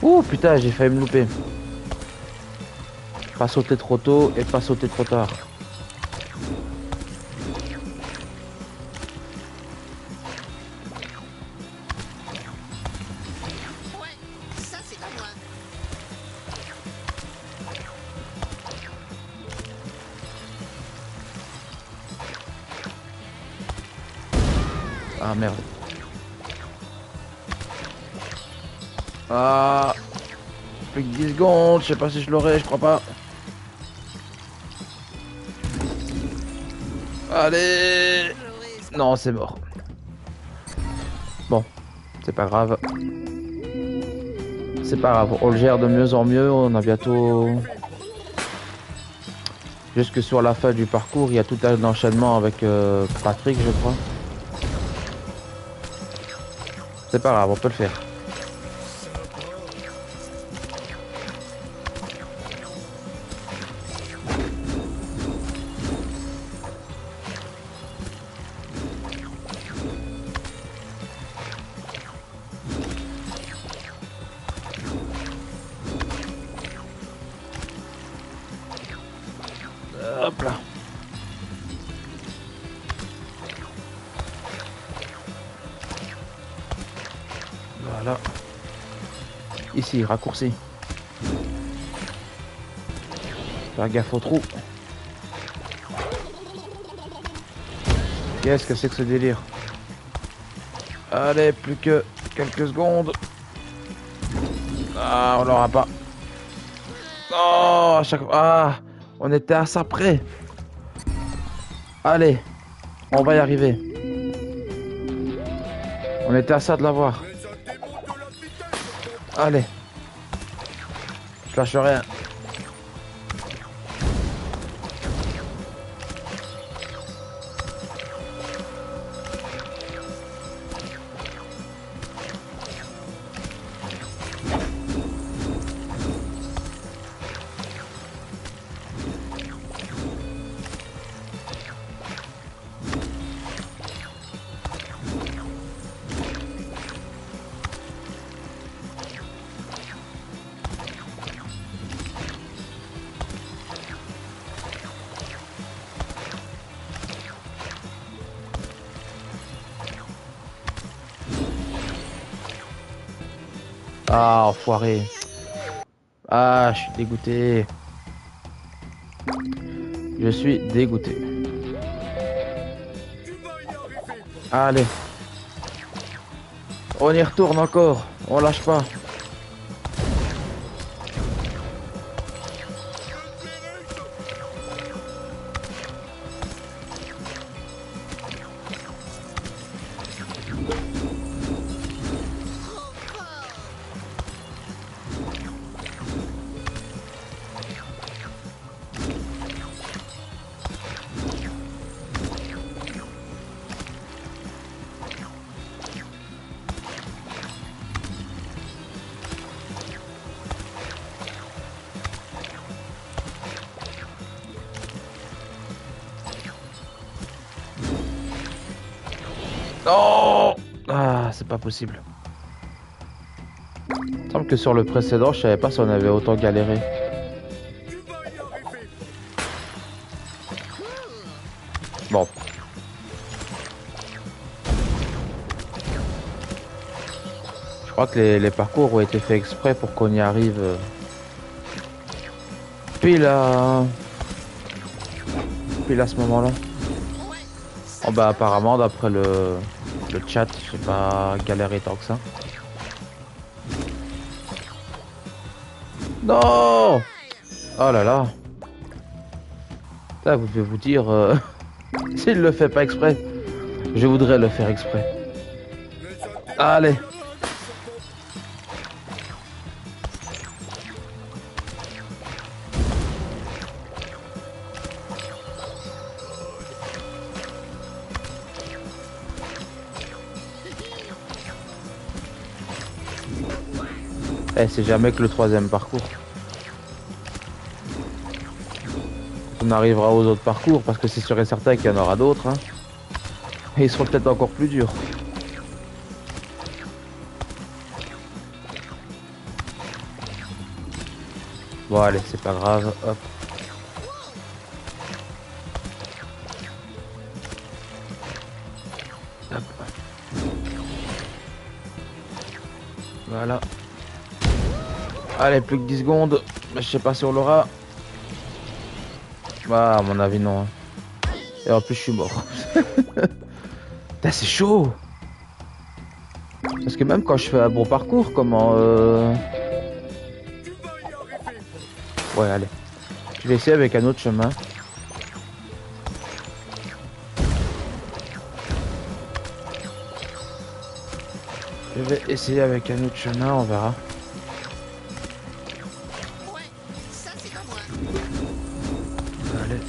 Ouh putain, j'ai failli me louper. Pas sauter trop tôt et pas sauter trop tard. Ouais, ça c'est à moi. Ah merde. Ah, plus que 10 secondes, je sais pas si je l'aurai, je crois pas. Allez. Non, c'est mort. Bon, c'est pas grave. C'est pas grave, on le gère de mieux en mieux, on a bientôt Juste que sur la fin du parcours, il y a tout un enchaînement avec Patrick, je crois. C'est pas grave, on peut le faire. Hop là. Voilà. Ici, raccourci. Faire gaffe au trou. Qu'est-ce que c'est que ce délire? Allez, plus que quelques secondes. Ah, on l'aura pas. Oh, à chaque fois. Ah, on était à ça près. Allez, on va y arriver. On était à ça de l'avoir. Allez. Je lâche rien. Ah, enfoiré. Ah, je suis dégoûté. Je suis dégoûté. Allez. On y retourne encore. On lâche pas. Non. Ah, c'est pas possible. Il me semble que sur le précédent, je savais pas si on avait autant galéré. Bon. Je crois que les parcours ont été faits exprès pour qu'on y arrive pile à ce moment-là. Oh bah apparemment d'après le chat, j'ai pas galéré tant que ça. Non. Oh là là. Ça, vous devez vous dire s'il le fait pas exprès, je voudrais le faire exprès. Allez. Eh, c'est jamais que le troisième parcours. On arrivera aux autres parcours parce que c'est sûr et certain qu'il y en aura d'autres. Hein. Et ils seront peut-être encore plus durs. Bon allez, c'est pas grave. Hop. Hop. Voilà. Allez, plus que 10 secondes. Je sais pas si on l'aura. Bah, à mon avis, non. Hein. Et en plus, je suis mort. Putain, c'est chaud. Parce que même quand je fais un bon parcours, comment... Ouais, allez. Je vais essayer avec un autre chemin. Je vais essayer avec un autre chemin, on verra. Allez.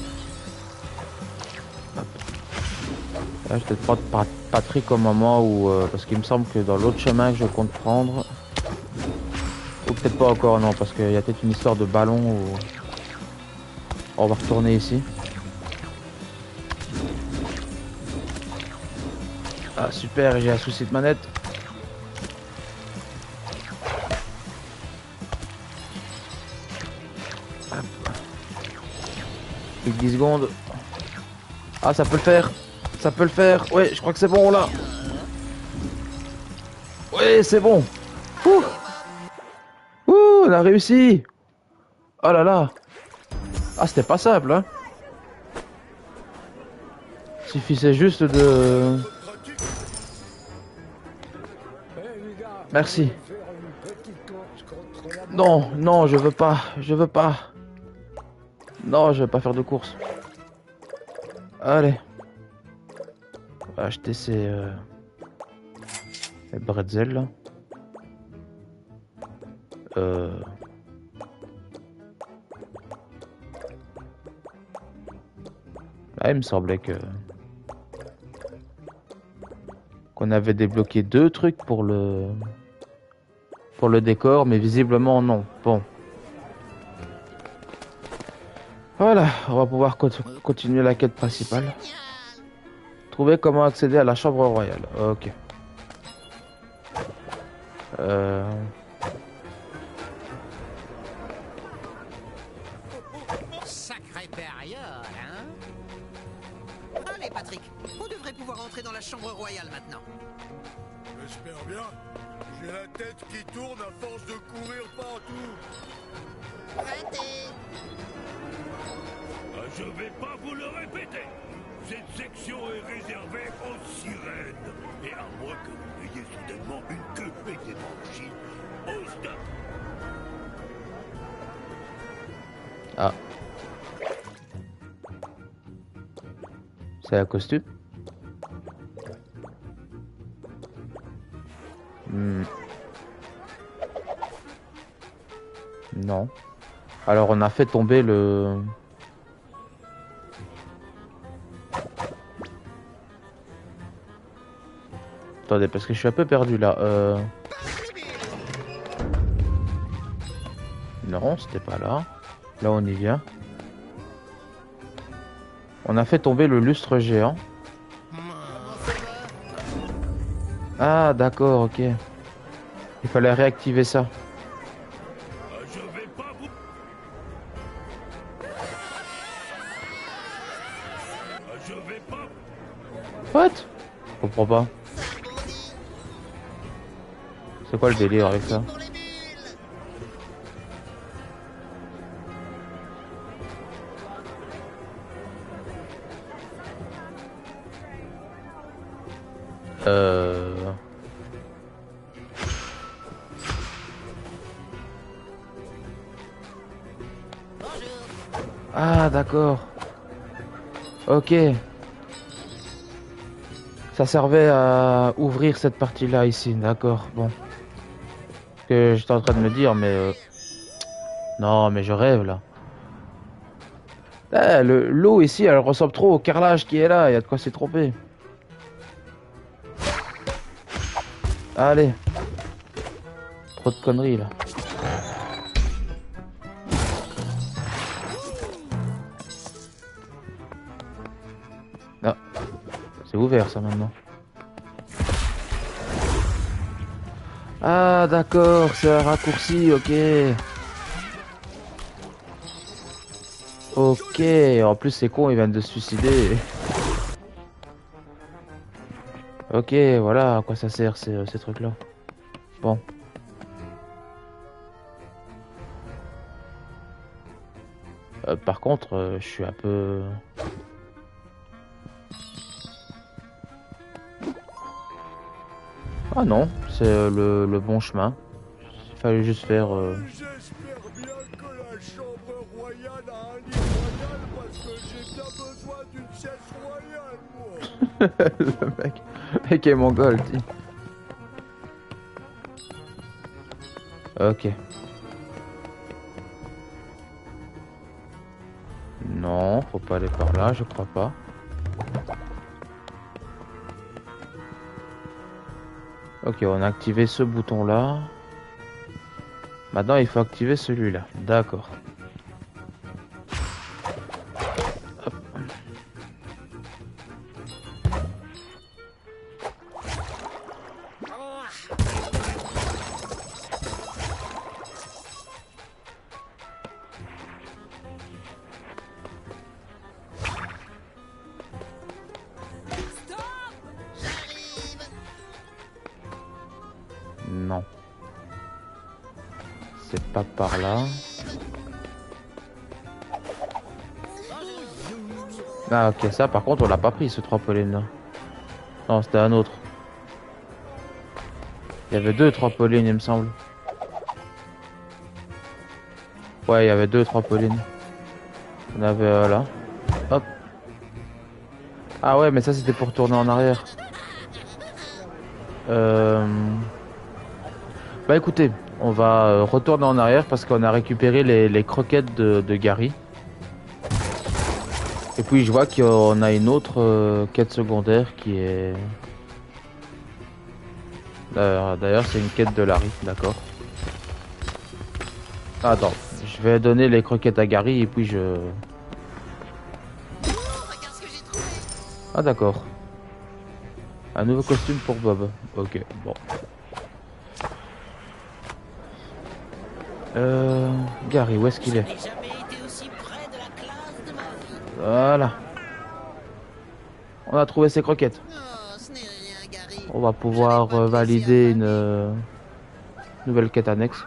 Là, je vais peut-être prendre Patrick au moment où... parce qu'il me semble que dans l'autre chemin que je compte prendre... Ou peut-être pas encore, non, parce qu'il y a peut-être une histoire de ballon où... On va retourner ici. Ah super, j'ai un souci de manette. Hop. Plus que 10 secondes. Ah ça peut le faire. Ça peut le faire. Ouais, je crois que c'est bon là. Ouais, c'est bon. Ouh. Ouh, on a réussi. Oh là là. Ah, c'était pas simple, hein. Suffisait juste de... Merci. Non, non, je veux pas. Je veux pas. Non, je vais pas faire de course. Allez. On va acheter ces bretzels là. Ah, il me semblait que qu'on avait débloqué 2 trucs pour le décor, mais visiblement non. Bon. Voilà, on va pouvoir continuer la quête principale. Trouver comment accéder à la chambre royale. Ok. Sacrée période, hein? Allez, Patrick, on devrait pouvoir entrer dans la chambre royale maintenant. J'espère bien. J'ai la tête qui tourne à force de courir partout. Arrêtez. Je vais pas vous le répéter. Cette section est réservée aux sirènes. Et à moins que vous ayez soudainement une queue et des branchies. Au stop. Ah. C'est un costume? Non. Alors on a fait tomber le... Attendez, parce que je suis un peu perdu là. Non, c'était pas là. Là on y vient. On a fait tomber le lustre géant. Ah d'accord, ok. Il fallait réactiver ça. Je vais pas vous... Je vais pas... What? Je comprends pas. C'est quoi le délire avec ça? Pour les bulles. Ah d'accord. Ok. Ça servait à ouvrir cette partie-là ici, d'accord, bon. Que j'étais en train de me dire, mais... Non, mais je rêve là. Eh, l'eau ici, elle ressemble trop au carrelage qui est là, il y a de quoi s'y tromper. Allez. Trop de conneries là. Ah. C'est ouvert ça maintenant. Ah d'accord, c'est un raccourci, ok. Ok, en plus c'est con, ils viennent de se suicider. Ok, voilà à quoi ça sert ces trucs-là. Bon. Par contre, je suis un peu... Ah non, c'est le bon chemin. Il fallait juste faire... J'espère bien que la chambre royale a un lit royal parce que j'ai bien besoin d'une sieste royale, moi. le mec est mongol, dis. Ok. Non, faut pas aller par là, je crois pas. Ok, on a activé ce bouton là. Maintenant il faut activer celui-là. D'accord. Hop. Non. C'est pas par là. Ah ok, ça par contre on l'a pas pris ce trampoline là. Non, c'était un autre. Il y avait deux trampolines il me semble. Ouais, il y avait deux trampolines. On avait là. Hop. Ah ouais, mais ça c'était pour tourner en arrière. Bah écoutez, on va retourner en arrière parce qu'on a récupéré les croquettes de Gary. Et puis je vois qu'on a une autre quête secondaire qui est... D'ailleurs c'est une quête de Larry, d'accord. Attends, je vais donner les croquettes à Gary et puis je... Ah d'accord. Un nouveau costume pour Bob. Ok, bon. Gary, où est-ce qu'il est? Voilà. On a trouvé ses croquettes. On va pouvoir valider une nouvelle quête annexe.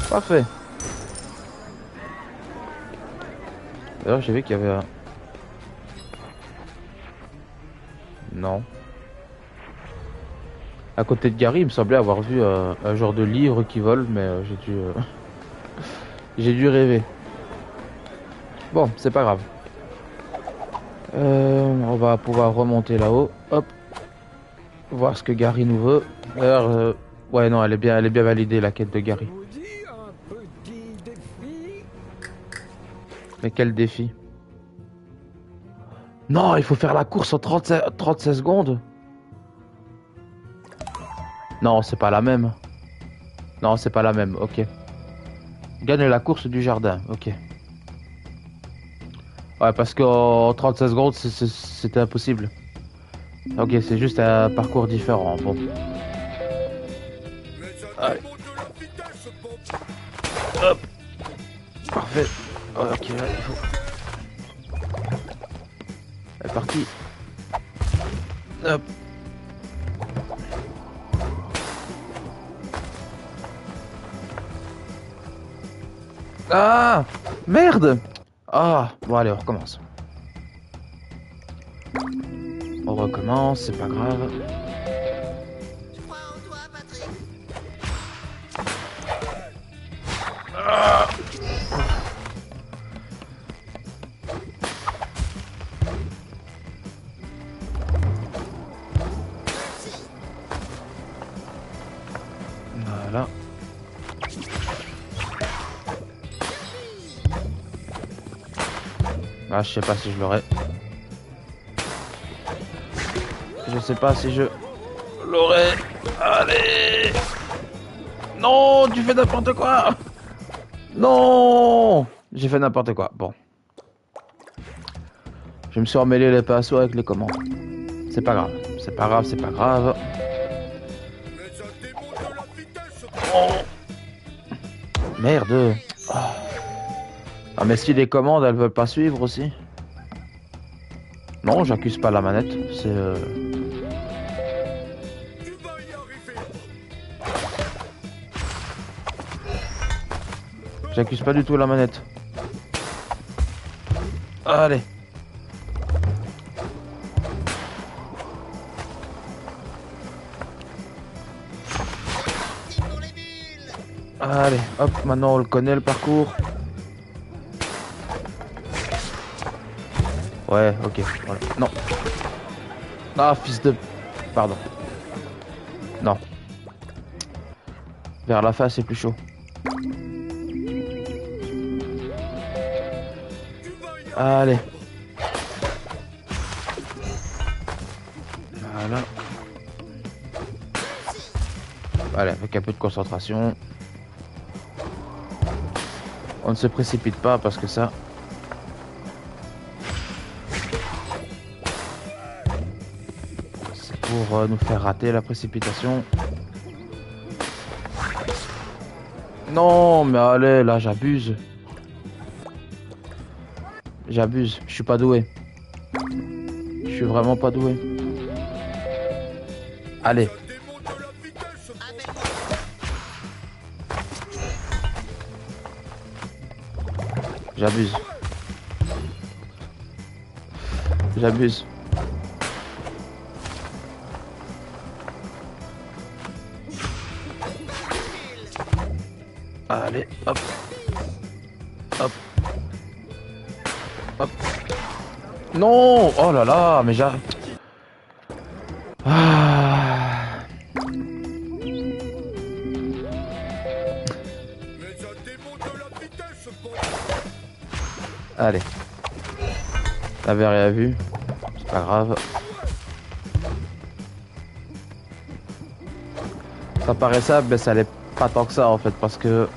Parfait. D'ailleurs, j'ai vu qu'il y avait un... Non. À côté de Gary, il me semblait avoir vu un genre de livre qui vole, mais j'ai dû rêver. Bon, c'est pas grave. On va pouvoir remonter là-haut. Hop. Voir ce que Gary nous veut. D'ailleurs, ouais, non, elle est bien validée la quête de Gary. Mais quel défi? Non, il faut faire la course en 37 secondes. Non, c'est pas la même. Non, c'est pas la même, ok. Gagne la course du jardin, ok. Ouais, parce qu'en 37 secondes, c'était impossible. Ok, c'est juste un parcours différent, bon. Allez. Hop. Parfait. Ok, là, il faut... Elle est partie. Hop. Ah! Merde! Ah! Bon, allez, on recommence. On recommence, c'est pas grave. Je crois en toi, Patrick. Ah! Voilà. Ah, je sais pas si je l'aurai. Je sais pas si je l'aurai. Allez! Non, tu fais n'importe quoi! Non! J'ai fait n'importe quoi. Bon. Je me suis emmêlé les pinceaux avec les commandes. C'est pas grave. C'est pas grave, c'est pas grave. Oh. Merde. Oh. Ah mais si les commandes elles veulent pas suivre aussi. Non, j'accuse pas la manette. C'est J'accuse pas du tout la manette. Allez. Allez, hop, maintenant on le connaît le parcours. Ouais, ok, voilà. Non. Ah, fils de... Pardon. Non. Vers la face, c'est plus chaud. Allez. Voilà. Allez, avec un peu de concentration. On ne se précipite pas parce que ça... c'est pour nous faire rater la précipitation. Non, mais allez, là, j'abuse. J'abuse, je suis pas doué. Je suis vraiment pas doué. Allez. J'abuse. J'abuse. Allez, hop. Hop. Hop. Non! Oh là là, mais j'ai... Ah. Allez. T'avais rien vu. C'est pas grave. Ça paraît ça, mais ça l'est pas tant que ça en fait, parce que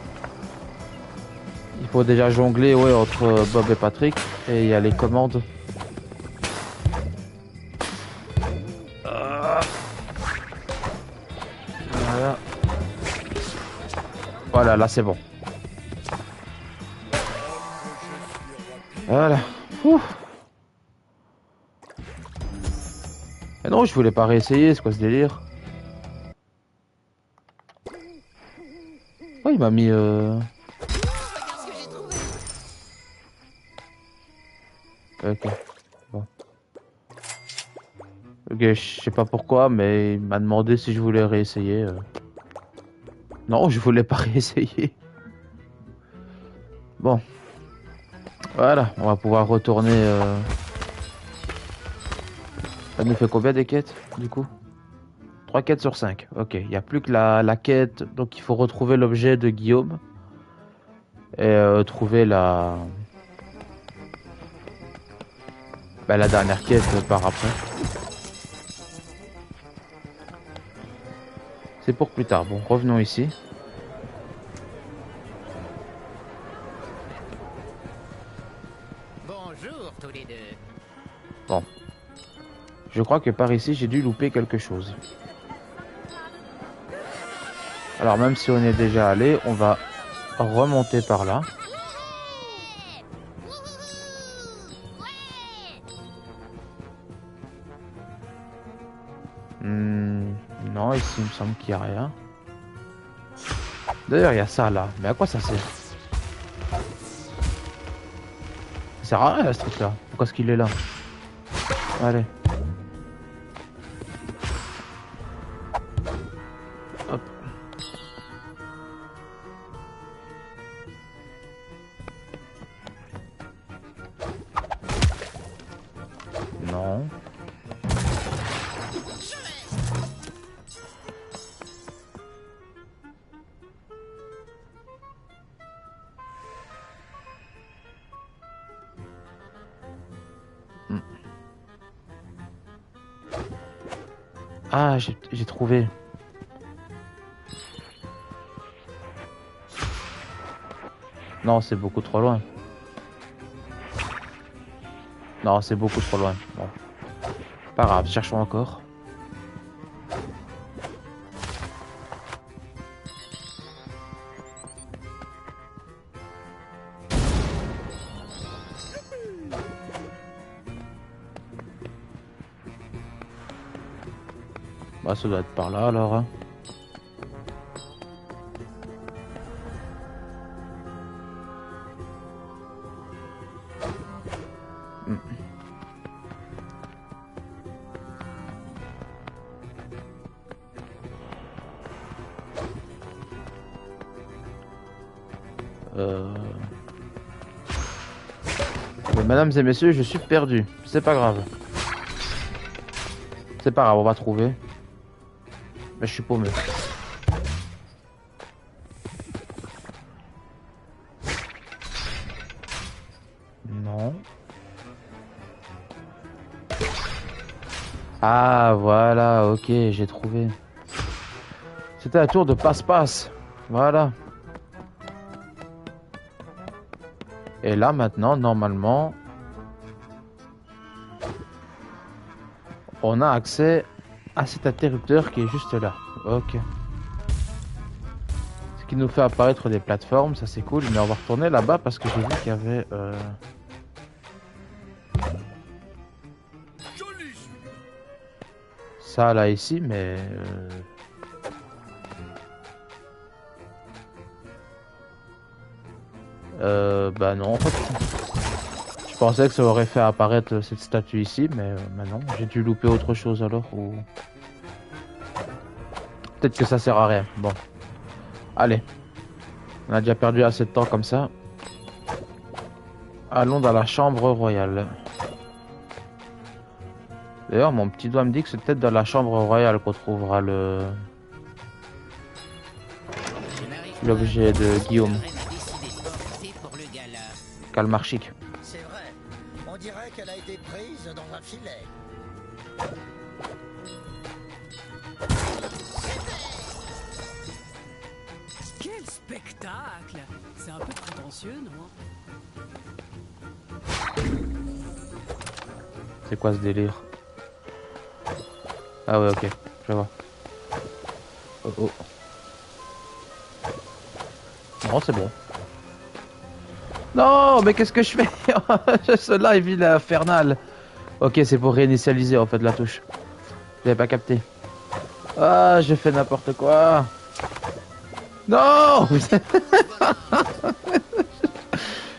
il faut déjà jongler ouais, entre Bob et Patrick, et il y a les commandes. Voilà. Voilà, là c'est bon. Voilà. Ouh. Mais non, je voulais pas réessayer, c'est quoi ce délire? Oh, il m'a mis Ok. Bon. Ok, je sais pas pourquoi, mais il m'a demandé si je voulais réessayer. Non, je voulais pas réessayer. Bon. Voilà, on va pouvoir retourner. Ça nous fait combien des quêtes, du coup? 3 quêtes sur 5. Ok, il n'y a plus que la quête. Donc il faut retrouver l'objet de Guillaume. Et trouver la... Bah, la dernière quête par après. C'est pour plus tard. Bon, revenons ici. Bonjour tous les deux. Bon. Je crois que par ici, j'ai dû louper quelque chose. Alors même si on est déjà allé, on va remonter par là. Non, ici il me semble qu'il n'y a rien. D'ailleurs il y a ça là, mais à quoi ça sert? Ça sert à rien ce truc là. Pourquoi est-ce qu'il est là? Allez. Hop. Non. Ah, j'ai trouvé. Non, c'est beaucoup trop loin. Non, c'est beaucoup trop loin. Bon. Pas grave, cherchons encore. Bah, ça doit être par là alors. Hein. Mais mesdames et messieurs, je suis perdu. C'est pas grave. C'est pas grave, on va trouver. Mais je suis paumé. Ah, voilà, ok, j'ai trouvé. C'était la tour de passe-passe. Voilà. Et là, maintenant, normalement, on a accès à cet interrupteur qui est juste là. Ok. Ce qui nous fait apparaître des plateformes, ça c'est cool. Mais on va retourner là-bas parce que j'ai vu qu'il y avait... ça là ici, mais... bah non, en fait... Je pensais que ça aurait fait apparaître cette statue ici, mais non, j'ai dû louper autre chose alors, ou... Peut-être que ça sert à rien, bon. Allez. On a déjà perdu assez de temps comme ça. Allons dans la chambre royale. D'ailleurs, mon petit doigt me dit que c'est peut-être dans la chambre royale qu'on trouvera l'objet de Guillaume. Calmarchic. C'est vrai. On dirait qu'elle a été prise dans un filet. Quel spectacle! C'est un peu prétentieux, non? C'est quoi ce délire? Ah ouais, ok, je vois. Oh oh. Non, c'est bon. Non, mais qu'est-ce que je fais? Ce live il est infernal. Ok, c'est pour réinitialiser en fait la touche. J'avais pas capté. Ah, j'ai fait n'importe quoi. Non. Je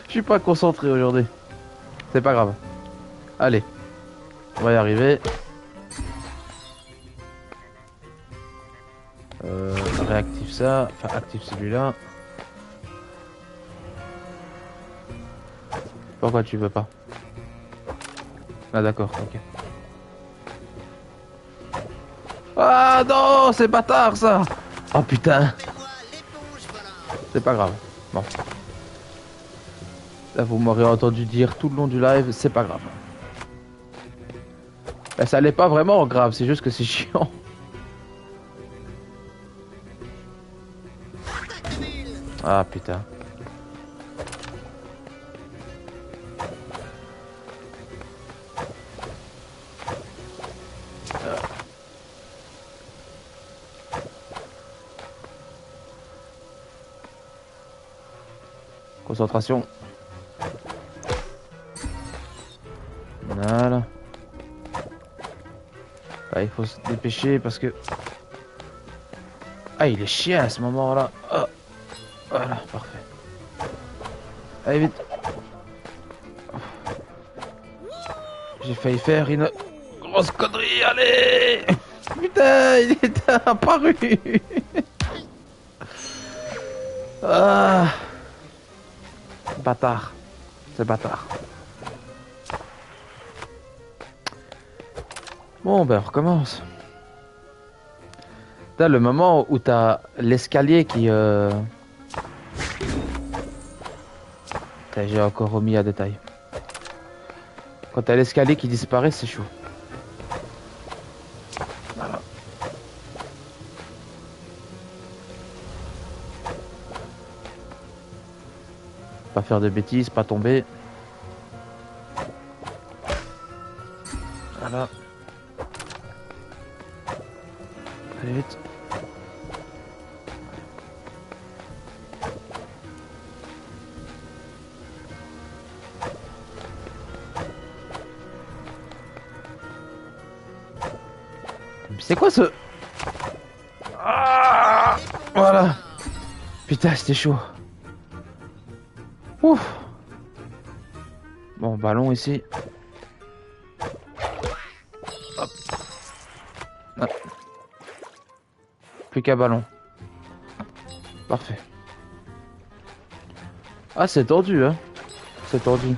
suis pas concentré aujourd'hui. C'est pas grave. Allez, on va y arriver. Réactive ça, enfin active celui-là. Pourquoi tu veux pas? Ah d'accord, ok. Ah non, c'est bâtard ça. Oh putain. C'est pas grave. Bon. Là vous m'aurez entendu dire tout le long du live, c'est pas grave. Ben, ça l'est pas vraiment grave, c'est juste que c'est chiant. Ah putain. Concentration. Voilà. Là, il faut se dépêcher parce que... Ah, il est chiant à ce moment-là. Oh. Voilà, parfait. Allez, vite. J'ai failli faire une grosse connerie, allez. Putain, il est apparu. Ah. Bâtard. C'est bâtard. Bon, ben on recommence. T'as le moment où t'as l'escalier qui... J'ai encore remis à détail. Quand t'as l'escalier qui disparaît, c'est chaud. Voilà. Pas faire de bêtises, pas tomber. Voilà. Allez vite. C'est quoi ce... Ah, voilà. Putain, c'était chaud. Ouf. Bon, ballon ici. Hop. Ah. Plus qu'un ballon. Parfait. Ah, c'est tordu, hein. C'est tordu.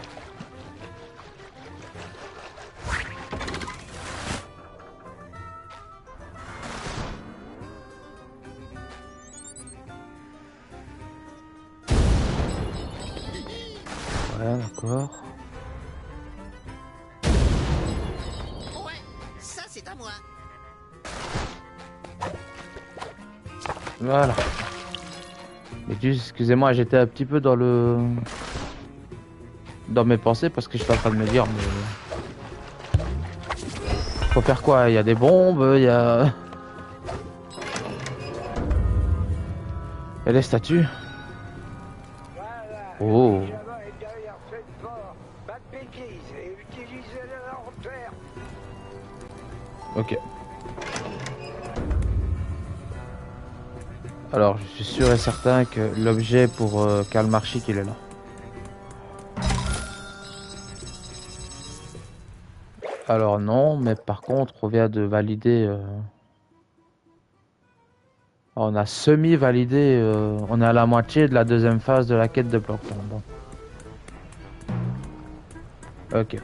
Ouais, d'accord. Ouais, ça c'est à moi. Voilà. Mais excusez-moi, j'étais un petit peu dans le... dans mes pensées parce que j'étais en train de me dire, mais... faut faire quoi? Il y a des bombes, il y a... il y a des statues. Voilà, Oh. le diamant est derrière cette porte. Pas de bêtises et utilisez la lanterne. Ok. Alors, je suis sûr et certain que l'objet pour Kalmarchik, il est là. Alors non, mais par contre, on vient de valider... on a semi-validé, on est à la moitié de la deuxième phase de la quête de Plancton. Bon. Ok.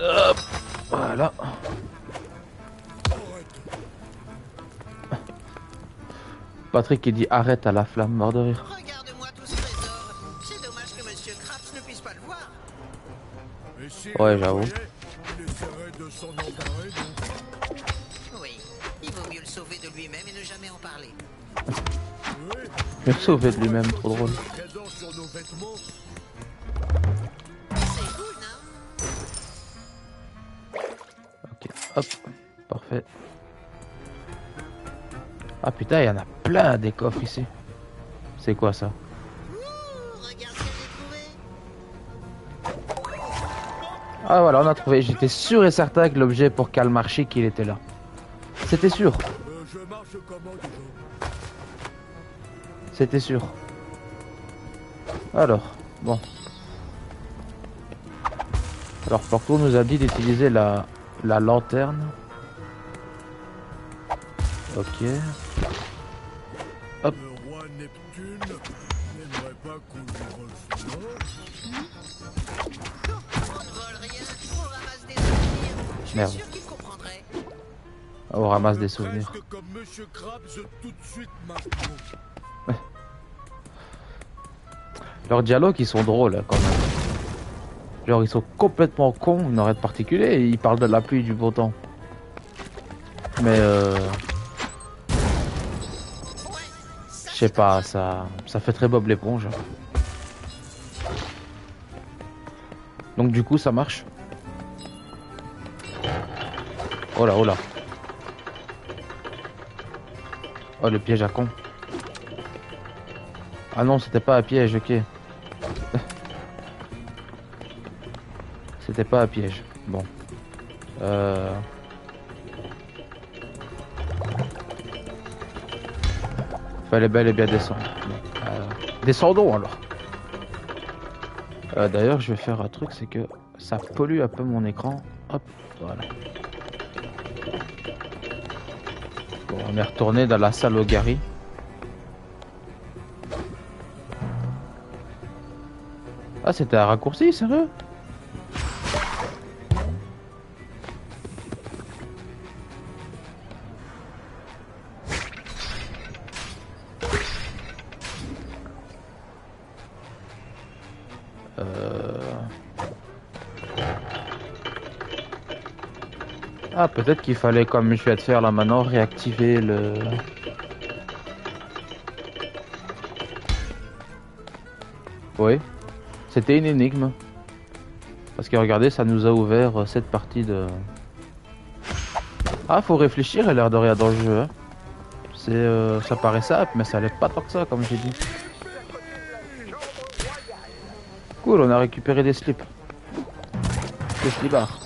Hop, voilà. Patrick qui dit arrête à la flamme, mort de rire. Regarde-moi tout ce trésor. C'est dommage que Monsieur Krabs ne puisse pas le voir. Et si Ouais, il le j'avoue. voyait, il essaierait de s'en emparer, donc. Oui, il vaut mieux le sauver de lui-même et ne jamais en parler. Oui. Il sauvé de lui-même, trop drôle. Le trésor sur nos vêtements. C'est cool, non? Ok, hop, parfait. Ah putain, il y en a plein des coffres ici. C'est quoi ça? Regarde ce que j'ai trouvé. Ah voilà, on a trouvé. J'étais sûr et certain que l'objet pour Kalmarchik, il était là. C'était sûr. Je marche comment déjà? C'était sûr. Alors, bon. Alors, Porto nous a dit d'utiliser la lanterne. Ok. Hop. Le roi Neptune n'aimerait pas qu'on lui vole son or. On ne vole rien, on ramasse des souvenirs. Je suis Merde. sûr qu'il comprendrait. On ramasse des souvenirs. Presque comme Monsieur Krabs tout de suite maintenant. Leurs dialogues, ils sont drôles hein, quand même. Genre, ils sont complètement cons, ils n'ont rien de particulier. Ils parlent de la pluie et du beau temps. Mais je sais pas, ça fait très Bob l'éponge. Donc du coup, ça marche. Oh là, oh là. Oh, le piège à con. Ah non, c'était pas un piège, ok. C'était pas un piège. Bon. Fallait bel et bien descendre. Bon, descendons alors. D'ailleurs, je vais faire un truc, c'est que ça pollue un peu mon écran. Hop, voilà. Bon, on est retourné dans la salle au Gary. Ah, c'était un raccourci, sérieux? Ah, peut-être qu'il fallait, comme je viens de faire là maintenant, réactiver le... Oui, c'était une énigme. Parce que regardez, ça nous a ouvert cette partie de... Ah, faut réfléchir, à l'air de rien dans le jeu. Hein. C'est, ça paraît simple, mais ça allait pas tant que ça, comme j'ai dit. Cool, on a récupéré des slips. Des slibards.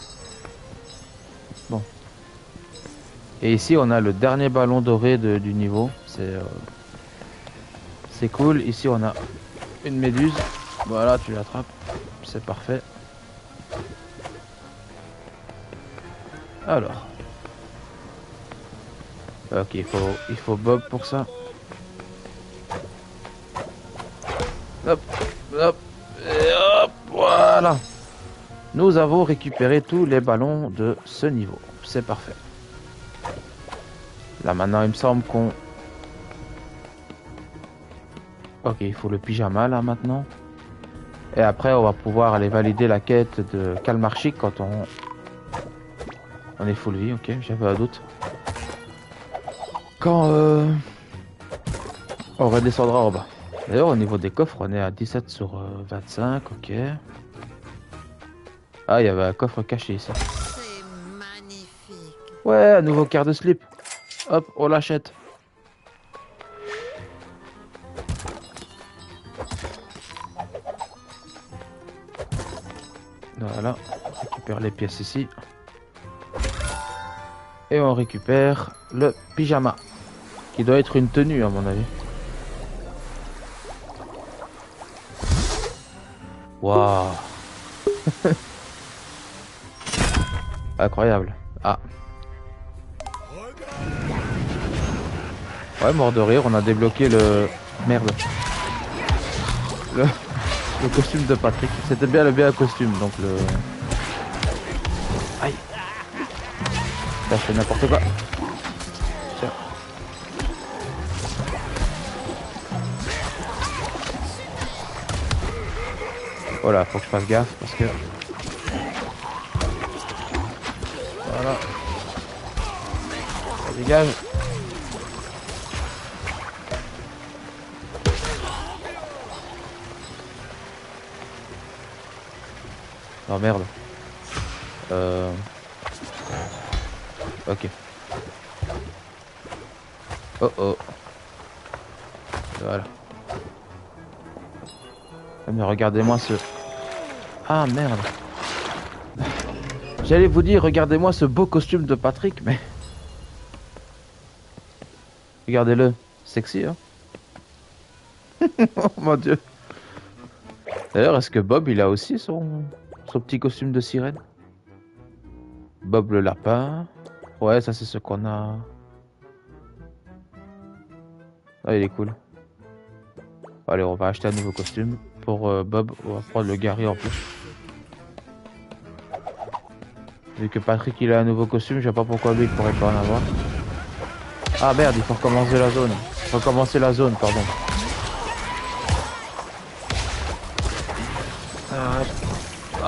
Bon. Et ici, on a le dernier ballon doré du niveau. C'est cool. Ici, on a une méduse. Voilà, tu l'attrapes. C'est parfait. Alors. Ok, il faut Bob pour ça. Hop, hop, et hop, voilà. Nous avons récupéré tous les ballons de ce niveau. C'est parfait. Là maintenant, il me semble qu'on... Ok, il faut le pyjama là maintenant. Et après, on va pouvoir aller valider la quête de Kalmarchik quand on est full vie. Ok, j'avais un doute. Quand on redescendra en bas. D'ailleurs, au niveau des coffres, on est à 17 sur 25. Ok. Ah, il y avait un coffre caché ici. C'est magnifique. Ouais, un nouveau quart de slip. Hop, on l'achète. Voilà, on récupère les pièces ici. Et on récupère le pyjama. Qui doit être une tenue à mon avis. Waouh. Incroyable. Ah. Ouais, mort de rire, on a débloqué le... Merde. Le costume de Patrick. C'était bien le bien costume, donc le... Aïe. Ça fait n'importe quoi. Tiens. Voilà, faut que je fasse gaffe parce que... Voilà. Ça dégage. Oh merde. Ok. Oh oh. Voilà. Mais regardez-moi ce... Ah merde. J'allais vous dire, regardez-moi ce beau costume de Patrick, mais... Regardez-le. Sexy, hein. Oh mon dieu. D'ailleurs, est-ce que Bob, il a aussi son petit costume de sirène? Bob le lapin. Ouais, ça c'est ce qu'on a. Ah, il est cool. Allez, on va acheter un nouveau costume. Pour Bob, on va prendre le Gary en plus. Vu que Patrick il a un nouveau costume, je sais pas pourquoi lui il pourrait pas en avoir. Ah merde, il faut recommencer la zone. Recommencer la zone, pardon.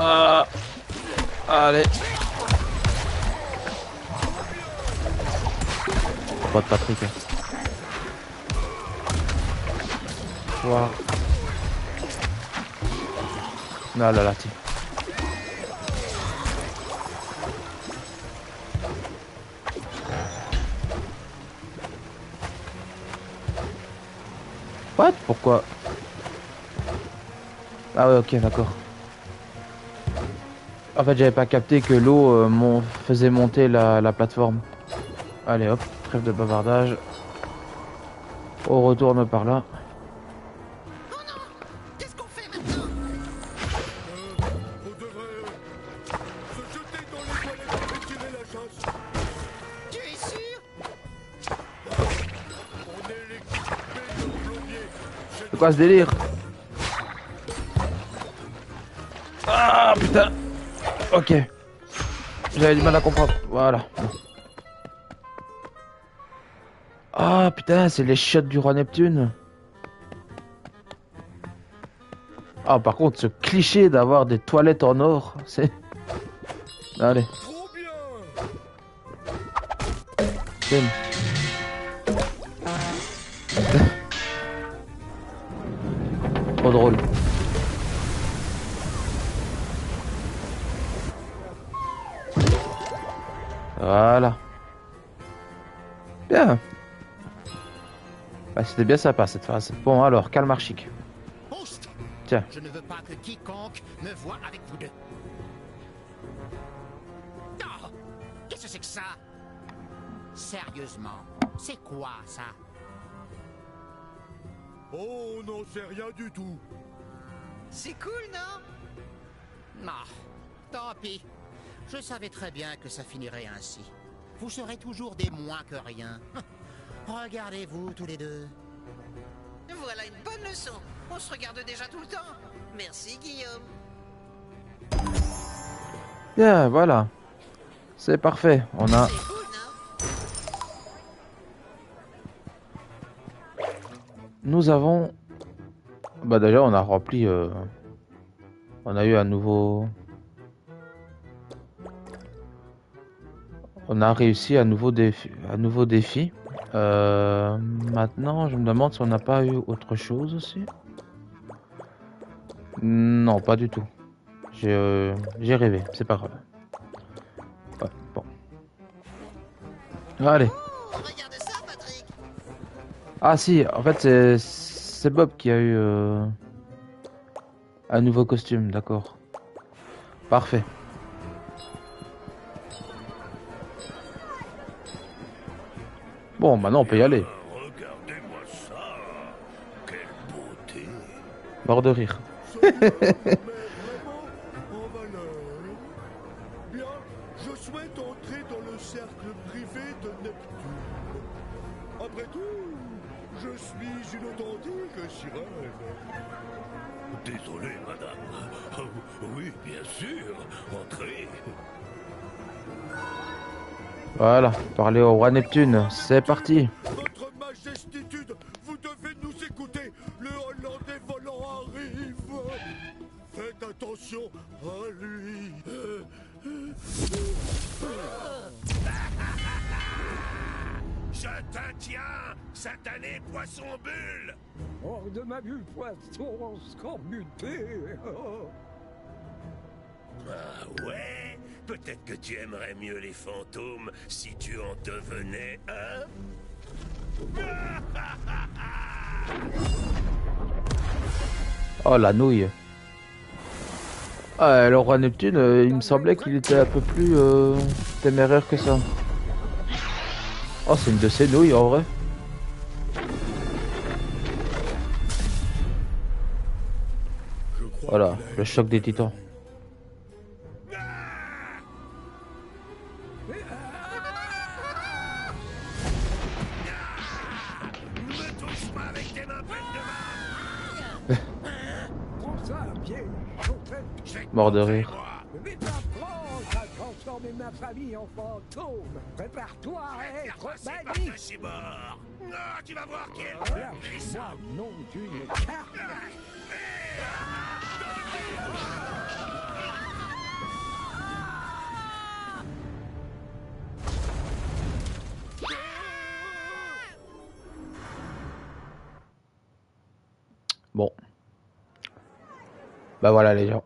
Ah, allez. Pas de Patrick. Hein. Wow. Ah là là, tiens. What? Pourquoi? Ah ouais, ok, d'accord. En fait, j'avais pas capté que l'eau faisait monter la plateforme. Allez hop, trêve de bavardage. On retourne par là. Oh non! Qu'est-ce qu'on fait maintenant? On devrait se jeter dans les toilettes et tirer la chasse. Tu es sûr? On est l'équipe B de plombier. C'est quoi ce délire? Ah putain. Ok. J'avais du mal à comprendre. Voilà. Ah putain, c'est les chiottes du roi Neptune. Ah par contre, ce cliché d'avoir des toilettes en or, c'est... Allez. Trop bien. Tiens. Trop drôle. Voilà. Bien. Bah, c'était bien sympa cette phase. Bon alors, Kalmarchik. Oust! Tiens. Je ne veux pas que quiconque me voie avec vous deux. Oh! Qu'est-ce que c'est que ça? Sérieusement, c'est quoi ça? Oh, on n'en sait rien du tout. C'est cool, non? Non, tant pis. Je savais très bien que ça finirait ainsi. Vous serez toujours des moins que rien. Regardez-vous tous les deux. Voilà une bonne leçon. On se regarde déjà tout le temps. Merci, Guillaume. Bien, voilà. C'est parfait. On a... C'est cool, non? Nous avons... Bah déjà, on a rempli... On a eu un nouveau... On a réussi un nouveau défi. Maintenant, je me demande si on n'a pas eu autre chose aussi. Non, pas du tout. J'ai rêvé, c'est pas grave. Ouais, bon. Allez. Oh, regarde ça, Patrick. Ah si, en fait c'est Bob qui a eu un nouveau costume, d'accord. Parfait. Bon, maintenant on peut y aller. Regardez-moi ça. Quelle beauté. Mort de rire. Ça vous met vraiment en valeur. Bien, je souhaite entrer dans le cercle privé de Neptune. Après tout, je suis une authentique sirène. Désolé, madame. Oui, bien sûr. Entrez. Voilà, parler au roi Neptune, c'est parti. Votre majestitude, vous devez nous écouter. Le Hollandais volant arrive. Faites attention à lui. Je te tiens, satané poisson bulle. Hors de ma bulle, poisson scorbuté. Ah ouais. Peut-être que tu aimerais mieux les fantômes si tu en devenais un. Oh la nouille. Ah, le roi Neptune, il me semblait qu'il était un peu plus téméraire que ça. Oh, c'est une de ses nouilles en vrai. Voilà, le choc des titans. Me touche pas avec tes mains pleines de Prends ça, vieille chauffette. Mort de rire. Vite apprendre à transformer ma famille en fantôme. Prépare-toi à être banni. Chibor. Non, tu vas voir qui est Lâche-moi, nom d'une carte. Bon. Bah voilà les gens.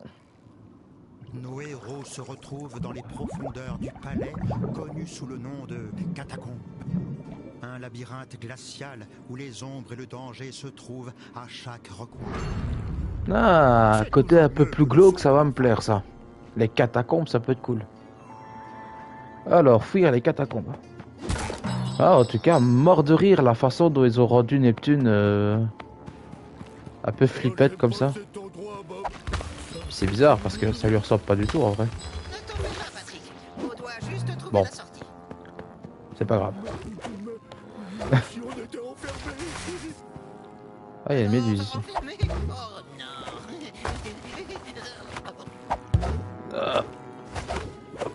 Nos héros se retrouvent dans les profondeurs du palais, connu sous le nom de catacombes. Un labyrinthe glacial où les ombres et le danger se trouvent à chaque recoin. Ah, côté un peu plus glauque, ça va me plaire ça. Les catacombes, ça peut être cool. Alors, fuir les catacombes. Ah, en tout cas, mort de rire la façon dont ils ont rendu Neptune un peu flippette comme ça. Cet endroit, Bob. C'est bizarre parce que ça lui ressemble pas du tout en vrai. Ne t'en fais pas, Patrick. On doit juste trouver Bon. la sortie. C'est pas grave. Si on était enfermés. Ah, il y a une méduse ici. Enfermé. Oh non.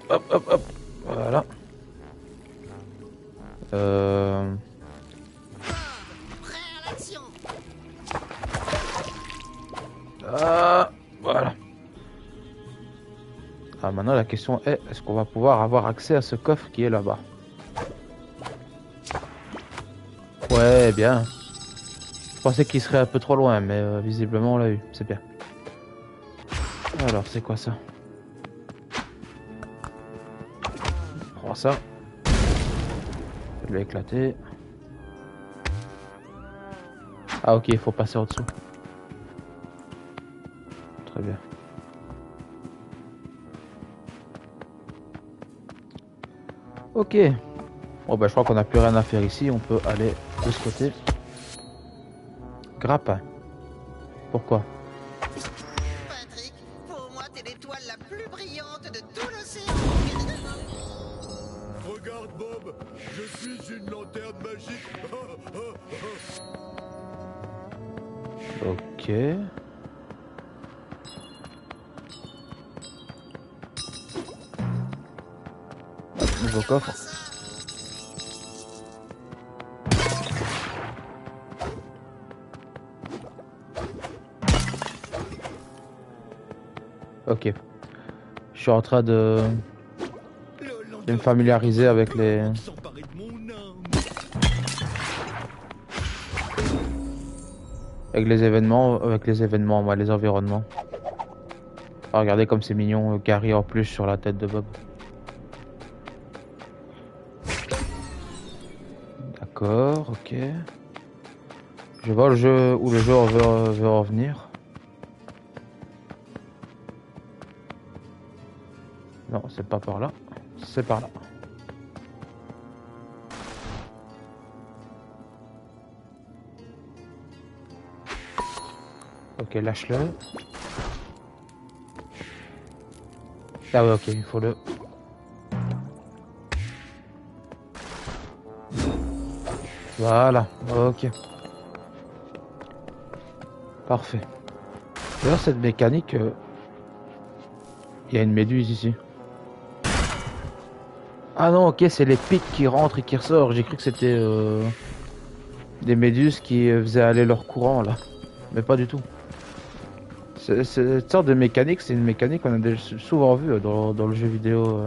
Hop, hop, hop. Voilà. Prêt à l'action. Voilà. Ah, maintenant la question est, est-ce qu'on va pouvoir avoir accès à ce coffre qui est là-bas? Ouais, bien. Je pensais qu'il serait un peu trop loin, mais visiblement on l'a eu. C'est bien. Alors, c'est quoi ça? Prends ça. Je vais éclater. Ah ok, il faut passer en dessous. Très bien. Ok. Bon bah je crois qu'on n'a plus rien à faire ici, on peut aller de ce côté. Grappin. Pourquoi? Patrick, pour moi, t'es l'étoile la plus brillante de tout l'océan. Regarde, Bob. Je suis une lanterne magique. Ok. Hop, nouveau coffre. Ok. Je suis en train de me familiariser avec les... S'emparer de mon âme. Avec les événements, moi, les environnements. Ah, regardez comme c'est mignon, Gary en plus sur la tête de Bob. D'accord, ok. Je vois le jeu où le jeu veut revenir. Non, c'est pas par là. C'est par là. Ok, lâche-le. Ah ouais, ok, il faut le... Voilà, ok. Parfait. D'ailleurs, cette mécanique... Il y a une méduse ici. Ah non, ok, c'est les pics qui rentrent et qui ressortent. J'ai cru que c'était des méduses qui faisaient aller leur courant, là. Mais pas du tout. Cette sorte de mécanique, c'est une mécanique qu'on a déjà souvent vue dans le jeu vidéo.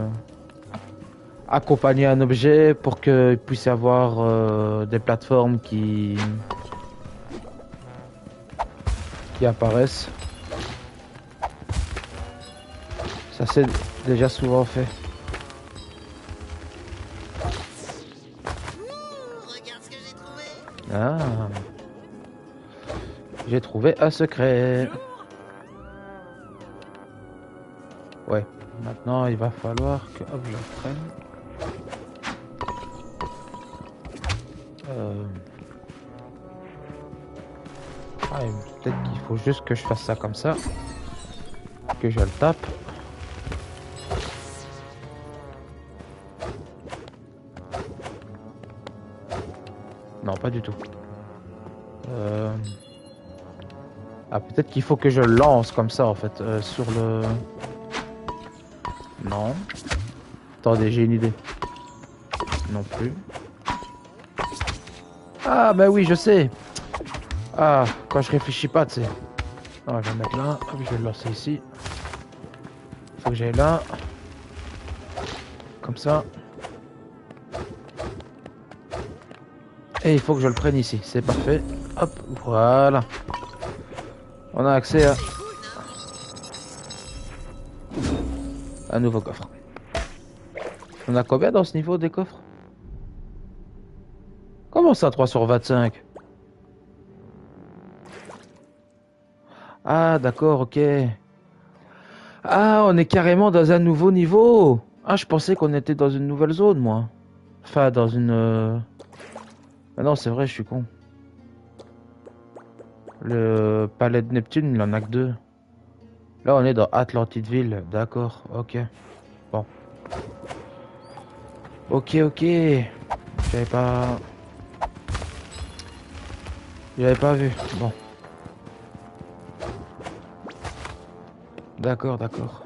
Accompagner un objet pour qu'il puisse y avoir des plateformes qui apparaissent. Ça c'est déjà souvent fait. Regarde ce que j'ai trouvé. Ah. J'ai trouvé un secret. Ouais. Maintenant, il va falloir que hop, je le prenne. Ah, peut-être qu'il faut juste que je fasse ça comme ça. Que je le tape. Non, pas du tout. Ah, peut-être qu'il faut que je le lance comme ça en fait, sur le... Non. Attendez, j'ai une idée. Non plus. Ah, bah oui, je sais. Ah, quand je réfléchis pas, tu sais. Ah, je vais le mettre là. Hop, je vais le lancer ici. Faut que j'aille là. Comme ça. Et il faut que je le prenne ici. C'est parfait. Hop, voilà. On a accès à un nouveau coffre. On a combien dans ce niveau des coffres? Comment ça 3 sur 25? Ah d'accord, ok. Ah, on est carrément dans un nouveau niveau. Ah, je pensais qu'on était dans une nouvelle zone, moi. Enfin, dans une... Ah non, c'est vrai, je suis con. Le palais de Neptune, il en a que 2. Là, on est dans Atlantideville. D'accord, ok. Bon. Ok, ok. J'avais pas... J'avais pas vu. Bon. D'accord, d'accord.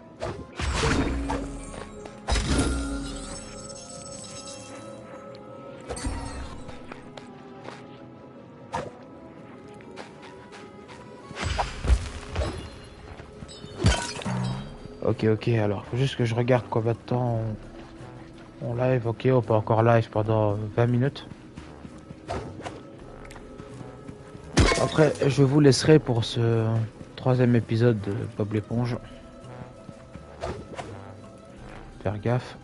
Ok, ok, alors faut juste que je regarde combien de temps on live. Ok, on peut encore live pendant 20 minutes. Après, je vous laisserai pour ce 3e épisode de Bob l'éponge. Faire gaffe.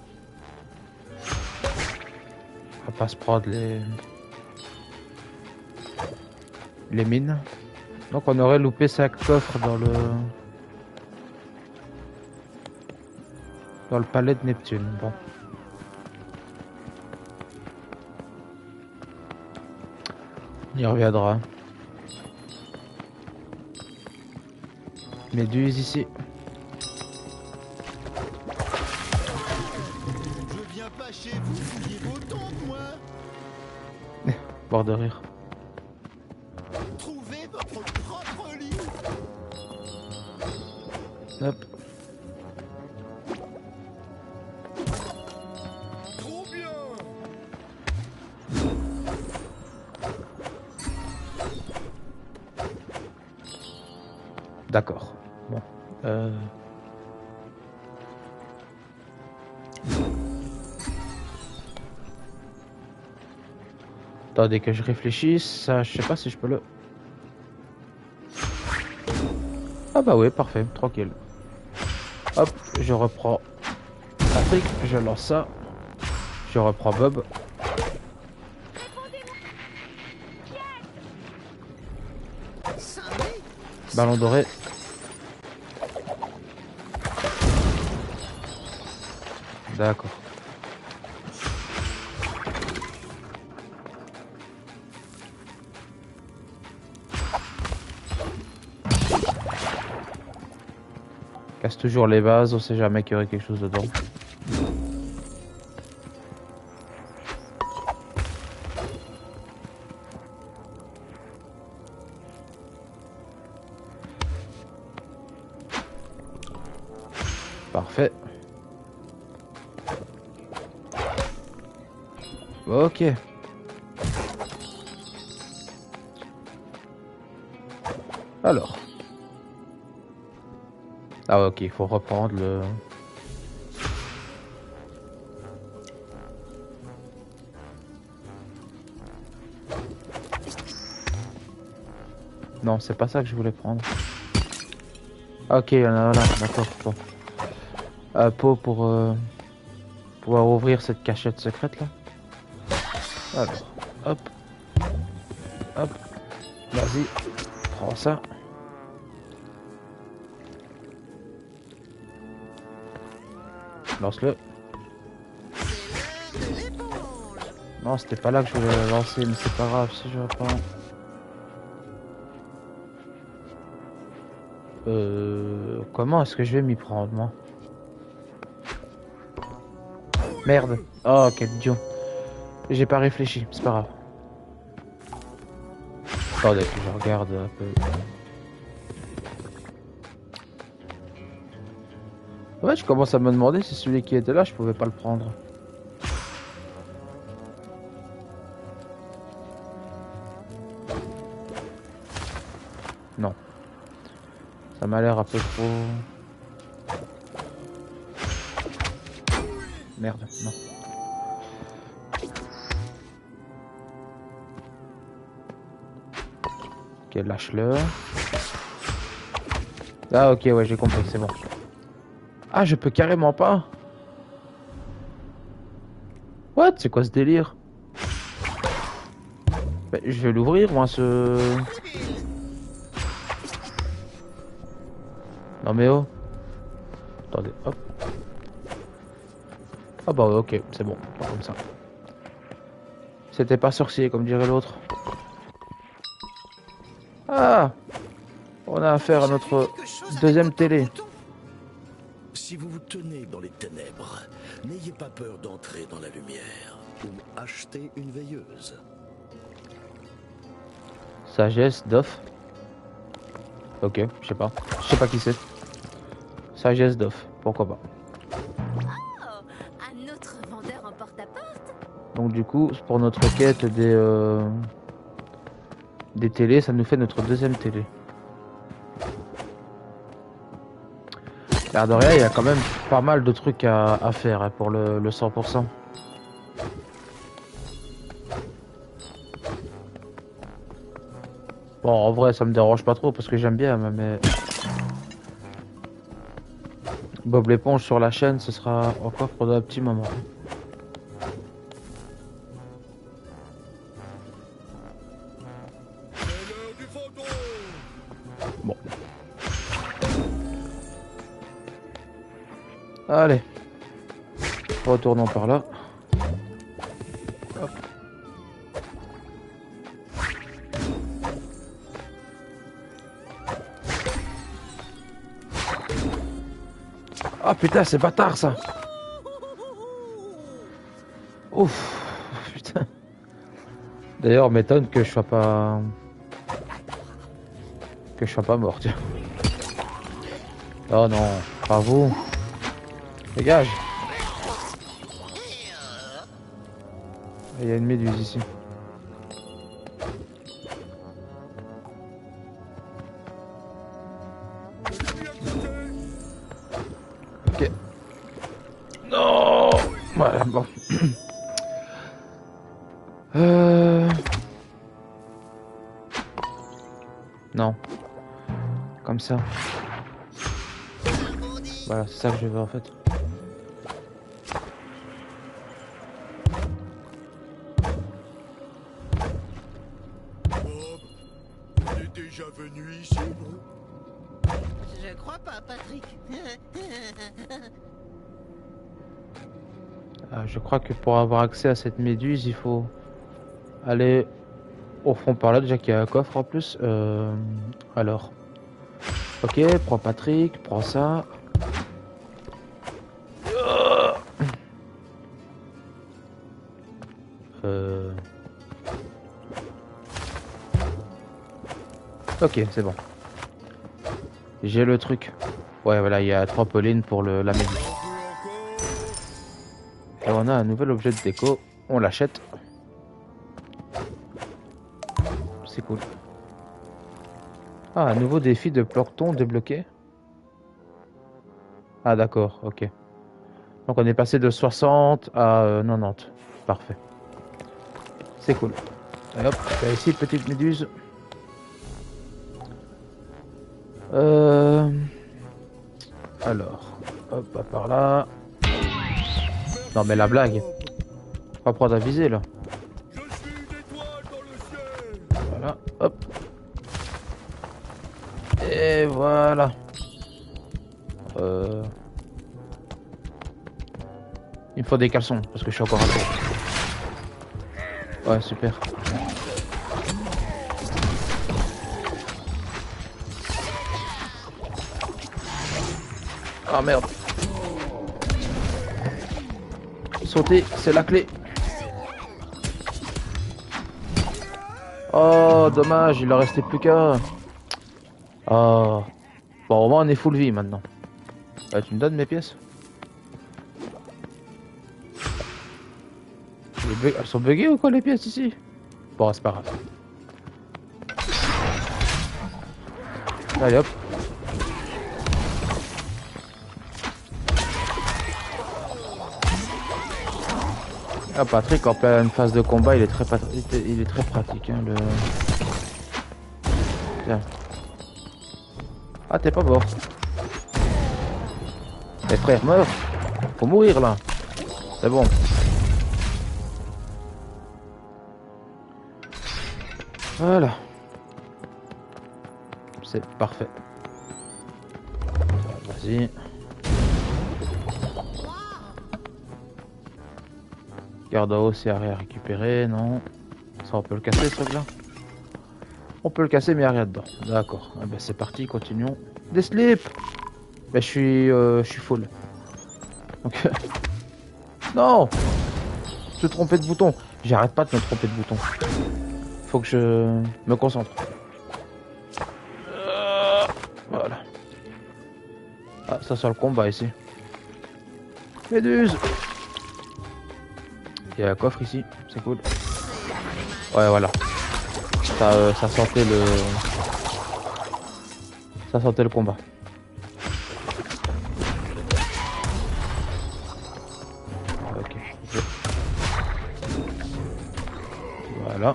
On va pas se prendre les mines. Donc on aurait loupé 5 coffres dans le palais de Neptune. Bon. On y reviendra. Méduse ici. Je viens pas chez vous fouiller vos tombes, moi. Bord de rire. Trouvez votre propre lit. Hop. Trop bien. D'accord. Bon. Attendez que je réfléchisse, ça, je sais pas si je peux le... Ah bah oui, parfait, tranquille. Hop, je reprends Patrick, je lance ça. Je reprends Bob. Ballon doré. D'accord. Casse toujours les vases, on sait jamais qu'il y aurait quelque chose dedans. Parfait. Ok. Alors. Ah ok, il faut reprendre le... Non, c'est pas ça que je voulais prendre. Ok, il y en a là, d'accord. Bon. Pot pour pouvoir ouvrir cette cachette secrète là. Alors, hop. Hop. Vas-y, prends ça. Lance-le. Non, c'était pas là que je voulais le lancer, mais c'est pas grave si je reprends. Comment est-ce que je vais m'y prendre, moi? Merde. Oh, quel idiot. J'ai pas réfléchi, c'est pas grave. Attendez, je regarde un peu. Ouais, je commence à me demander si celui qui était là, je pouvais pas le prendre. Non. Ça m'a l'air un peu trop... Merde, non. Ok, lâche-le. Ah ok, ouais, j'ai compris, c'est bon. Ah, je peux carrément pas. What? C'est quoi ce délire? Bah, je vais l'ouvrir, moi, ce... Non mais oh. Attendez, hop. Ah bah ok, c'est bon, pas comme ça. C'était pas sorcier, comme dirait l'autre. Ah! On a affaire à notre deuxième télé. Si vous vous tenez dans les ténèbres, n'ayez pas peur d'entrer dans la lumière ou acheter une veilleuse. Sagesse d'off. Ok, je sais pas. Je sais pas qui c'est. Sagesse d'off, pourquoi pas. Oh, un autre vendeur en porte-à-porte. Donc du coup, pour notre quête des télés, ça nous fait notre deuxième télé. L'air de rien, il y a quand même pas mal de trucs à faire hein, pour le 100%. Bon, en vrai, ça me dérange pas trop parce que j'aime bien, mais... Bob l'éponge sur la chaîne, ce sera encore pour un petit moment. Bon. Allez. Retournons par là. Hop. Ah putain, c'est bâtard ça. Ouf. Putain. D'ailleurs, m'étonne que je sois pas... Que je sois pas mort, tiens. Oh non, pas vous. Dégage. Il y a une méduse ici. Ok. Non. Voilà, bon. Non. Comme ça. Voilà, c'est ça que je veux en fait. Bob, on est déjà venu ici, non? Je crois pas, Patrick. Je crois que pour avoir accès à cette méduse, il faut aller au fond par là, déjà qu'il y a un coffre en plus. Alors. Ok, prends Patrick, prends ça. Ok, c'est bon. J'ai le truc. Ouais, voilà, il y a trampoline pour la méduse. Et on a un nouvel objet de déco. On l'achète. C'est cool. Ah, un nouveau défi de plancton débloqué. Ah, d'accord, ok. Donc on est passé de 60 à 90. Parfait. C'est cool. Et hop, ici, petite méduse. Alors, hop, pas par là. Non mais la blague. Pas prendre à viser là. Je suis une étoile dans le ciel. Voilà, hop. Et voilà. Il me faut des caleçons parce que je suis encore à l'eau. Ouais, super. Ah merde. Sauter, c'est la clé. Oh, dommage, il en restait plus qu'un. Oh. Bon, au moins on est full vie maintenant. Tu me donnes mes pièces? Elles sont buggées ou quoi les pièces ici? Bon, c'est pas grave. Allez hop. Ah, Patrick en pleine phase de combat il est très pratique hein, le... Tiens. Ah t'es pas mort. Les frères meurent. Faut mourir là. C'est bon. Voilà. C'est parfait. Vas-y. Garde à haut, c'est à récupérer, non. Ça on peut le casser ce truc là. On peut le casser mais il n'y a rien dedans. D'accord. Ah ben, c'est parti, continuons. Des slips. Ben je suis full. Donc... non. Je me trompais de bouton. J'arrête pas de me tromper de bouton. Faut que je me concentre. Voilà. Ah, ça sent le combat ici. Méduse. Il y a un coffre ici, c'est cool. Ouais, voilà. Ça sentait le... Ça sentait le combat. Ok. Voilà.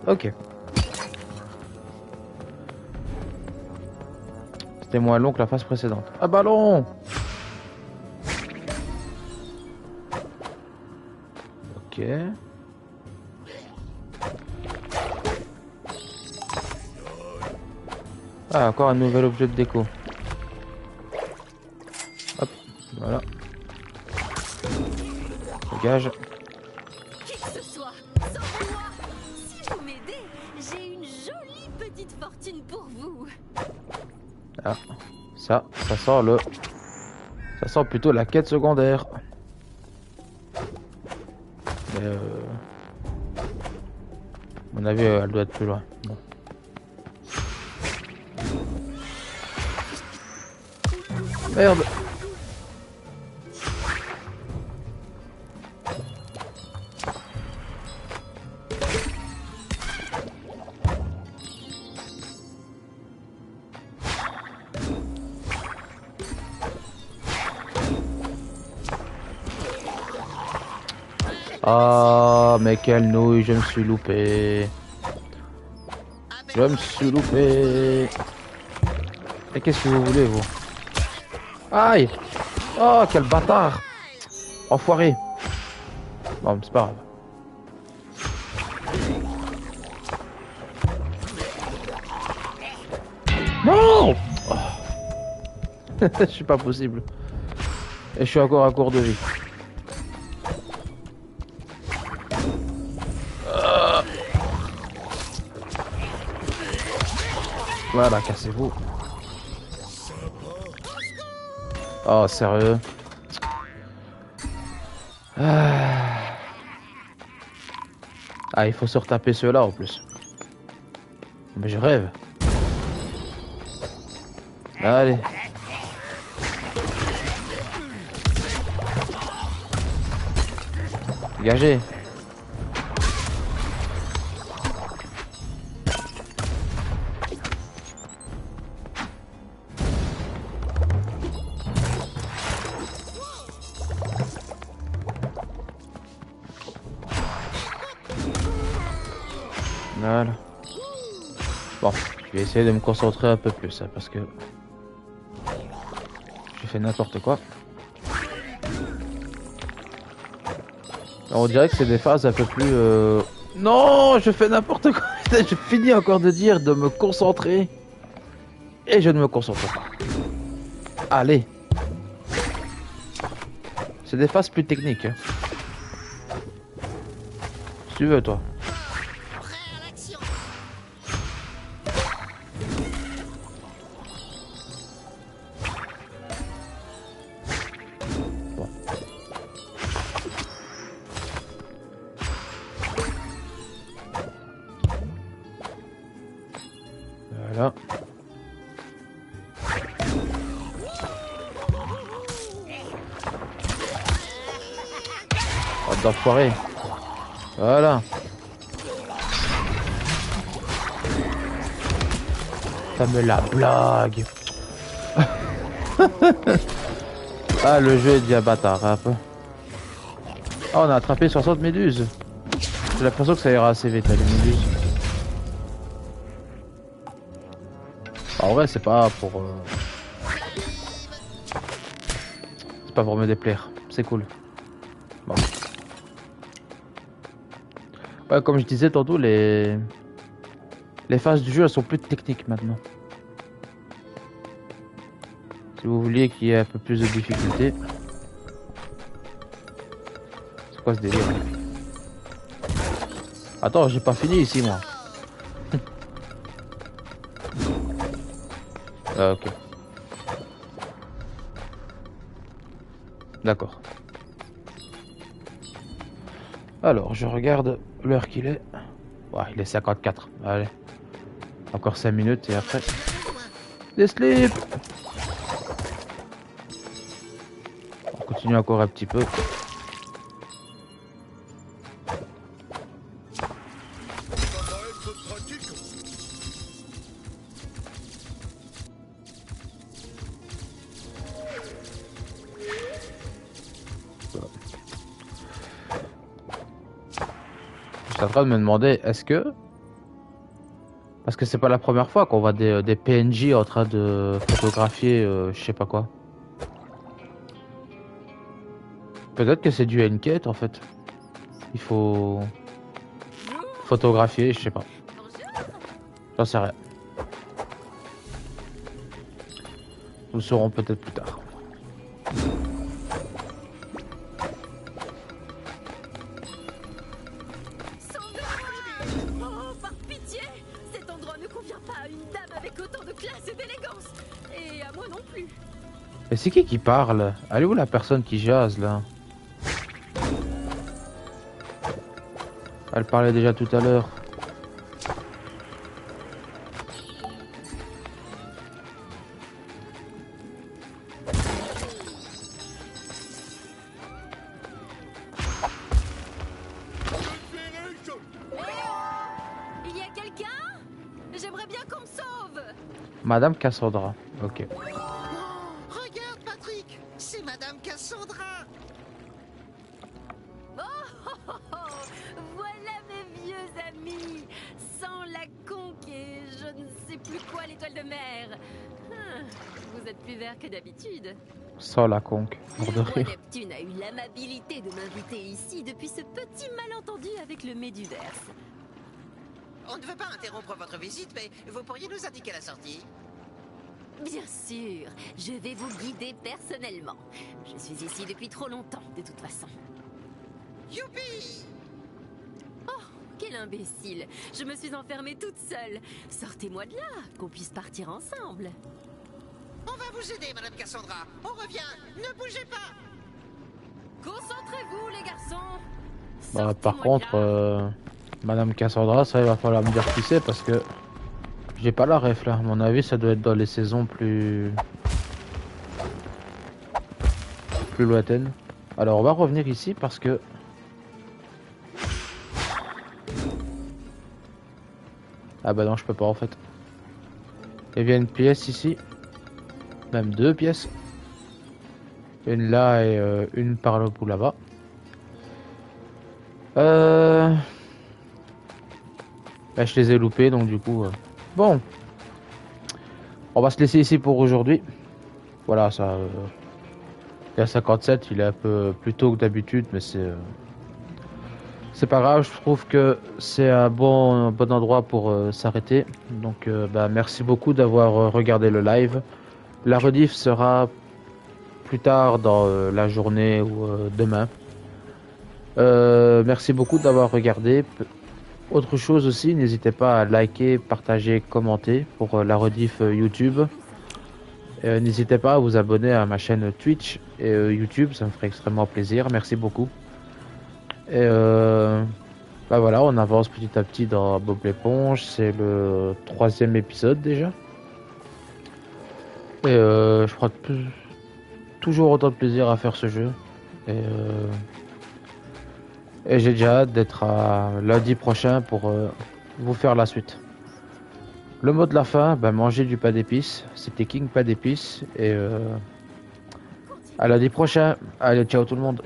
Ok. C'était moins long que la phase précédente. Ah ballon! Ok. Ah, encore un nouvel objet de déco. Hop, voilà. Dégage. Qui que ce soit, sauvez-moi! Si vous m'aidez, j'ai une jolie petite fortune pour vous. Ah, ça sent le... Ça sent plutôt la quête secondaire. Mais à mon avis, elle doit être plus loin. Bon. Merde. Ah, mais quelle nouille, je me suis loupé. Je me suis loupé. Et qu'est-ce que vous voulez, vous? Aïe! Oh, quel bâtard! Enfoiré! Bon, c'est pas grave. Non! Oh. Je suis pas possible. Et je suis encore à court de vie. Voilà, cassez-vous. Oh, sérieux? Ah, il faut se retaper ceux-là en plus. Mais je rêve. Allez. Dégagez. Voilà. Bon, je vais essayer de me concentrer un peu plus, hein, parce que j'ai fait n'importe quoi. On dirait que c'est des phases un peu plus... Non, je fais n'importe quoi. Je finis encore de dire de me concentrer. Et je ne me concentre pas. Allez. C'est des phases plus techniques. Hein. Si tu veux, toi. Voilà. Oh, d'enfoiré. Voilà. Ça me la blague. Ah, le jeu est bien bâtard, un peu. Oh, on a attrapé 60 méduses. J'ai l'impression que ça ira assez vite, les méduses. En vrai, c'est pas pour... C'est pas pour me déplaire. C'est cool. Bon. Ouais, comme je disais tantôt, les phases du jeu, elles sont plus techniques maintenant. Si vous vouliez qu'il y ait un peu plus de difficulté. C'est quoi ce délire? Attends, j'ai pas fini ici, moi. Ah, ok. D'accord. Alors, je regarde l'heure qu'il est. Ouais, il est 54. Allez. Encore 5 minutes et après... Des slips. On continue encore un petit peu. Je suis en train de me demander, est-ce que... Parce que c'est pas la première fois qu'on voit des PNJ en train de photographier je sais pas quoi. Peut-être que c'est dû à une quête en fait. Il faut... photographier, je sais pas. J'en sais rien. Nous le saurons peut-être plus tard. Oh, par pitié! Cet endroit ne convient pas à une dame avec autant de classe et d'élégance. Et à moi non plus. Mais c'est qui parle? Elle est où la personne qui jase là? Elle parlait déjà tout à l'heure. Il y a quelqu'un? J'aimerais bien qu'on me sauve. Madame Cassandra. Ok. Oh, regarde, Patrick, c'est Madame Cassandra. Oh, quoi l'étoile de mer? Vous êtes plus vert que d'habitude. Ça la conque, mort de Le roi rire. Neptune a eu l'amabilité de m'inviter ici depuis ce petit malentendu avec le Méduverse. On ne veut pas interrompre votre visite, mais vous pourriez nous indiquer la sortie? Bien sûr, je vais vous guider personnellement. Je suis ici depuis trop longtemps, de toute façon. Youpi! Oh, quel imbécile! Je me suis enfermée toute seule. Sortez-moi de là, qu'on puisse partir ensemble. On va vous aider, Madame Cassandra. On revient. Ne bougez pas. Concentrez-vous, les garçons. Bah, par Sortez-moi contre, de là. Madame Cassandra, ça il va falloir me dire qui c'est parce que j'ai pas la ref là. À mon avis, ça doit être dans les saisons plus lointaines. Alors, on va revenir ici parce que ah bah non, je peux pas en fait. Il y a une pièce ici, même deux pièces. Une là et une par le bout là-bas. Bah, je les ai loupés donc du coup bon, on va se laisser ici pour aujourd'hui. Voilà, ça il y a 57, il est un peu plus tôt que d'habitude, mais c'est pas grave. Je trouve que c'est un bon endroit pour s'arrêter. Donc bah, merci beaucoup d'avoir regardé le live. La rediff sera plus tard dans la journée ou demain. Merci beaucoup d'avoir regardé. Autre chose aussi, n'hésitez pas à liker, partager, commenter pour la rediff YouTube. N'hésitez pas à vous abonner à ma chaîne Twitch et YouTube, ça me ferait extrêmement plaisir. Merci beaucoup. Et bah voilà, on avance petit à petit dans Bob l'éponge. C'est le 3e épisode déjà. Et je prends toujours autant de plaisir à faire ce jeu. Et j'ai déjà hâte d'être à lundi prochain pour vous faire la suite. Le mot de la fin, bah, manger du pain d'épices. C'était King Pain d'épices. Et à lundi prochain. Allez, ciao tout le monde.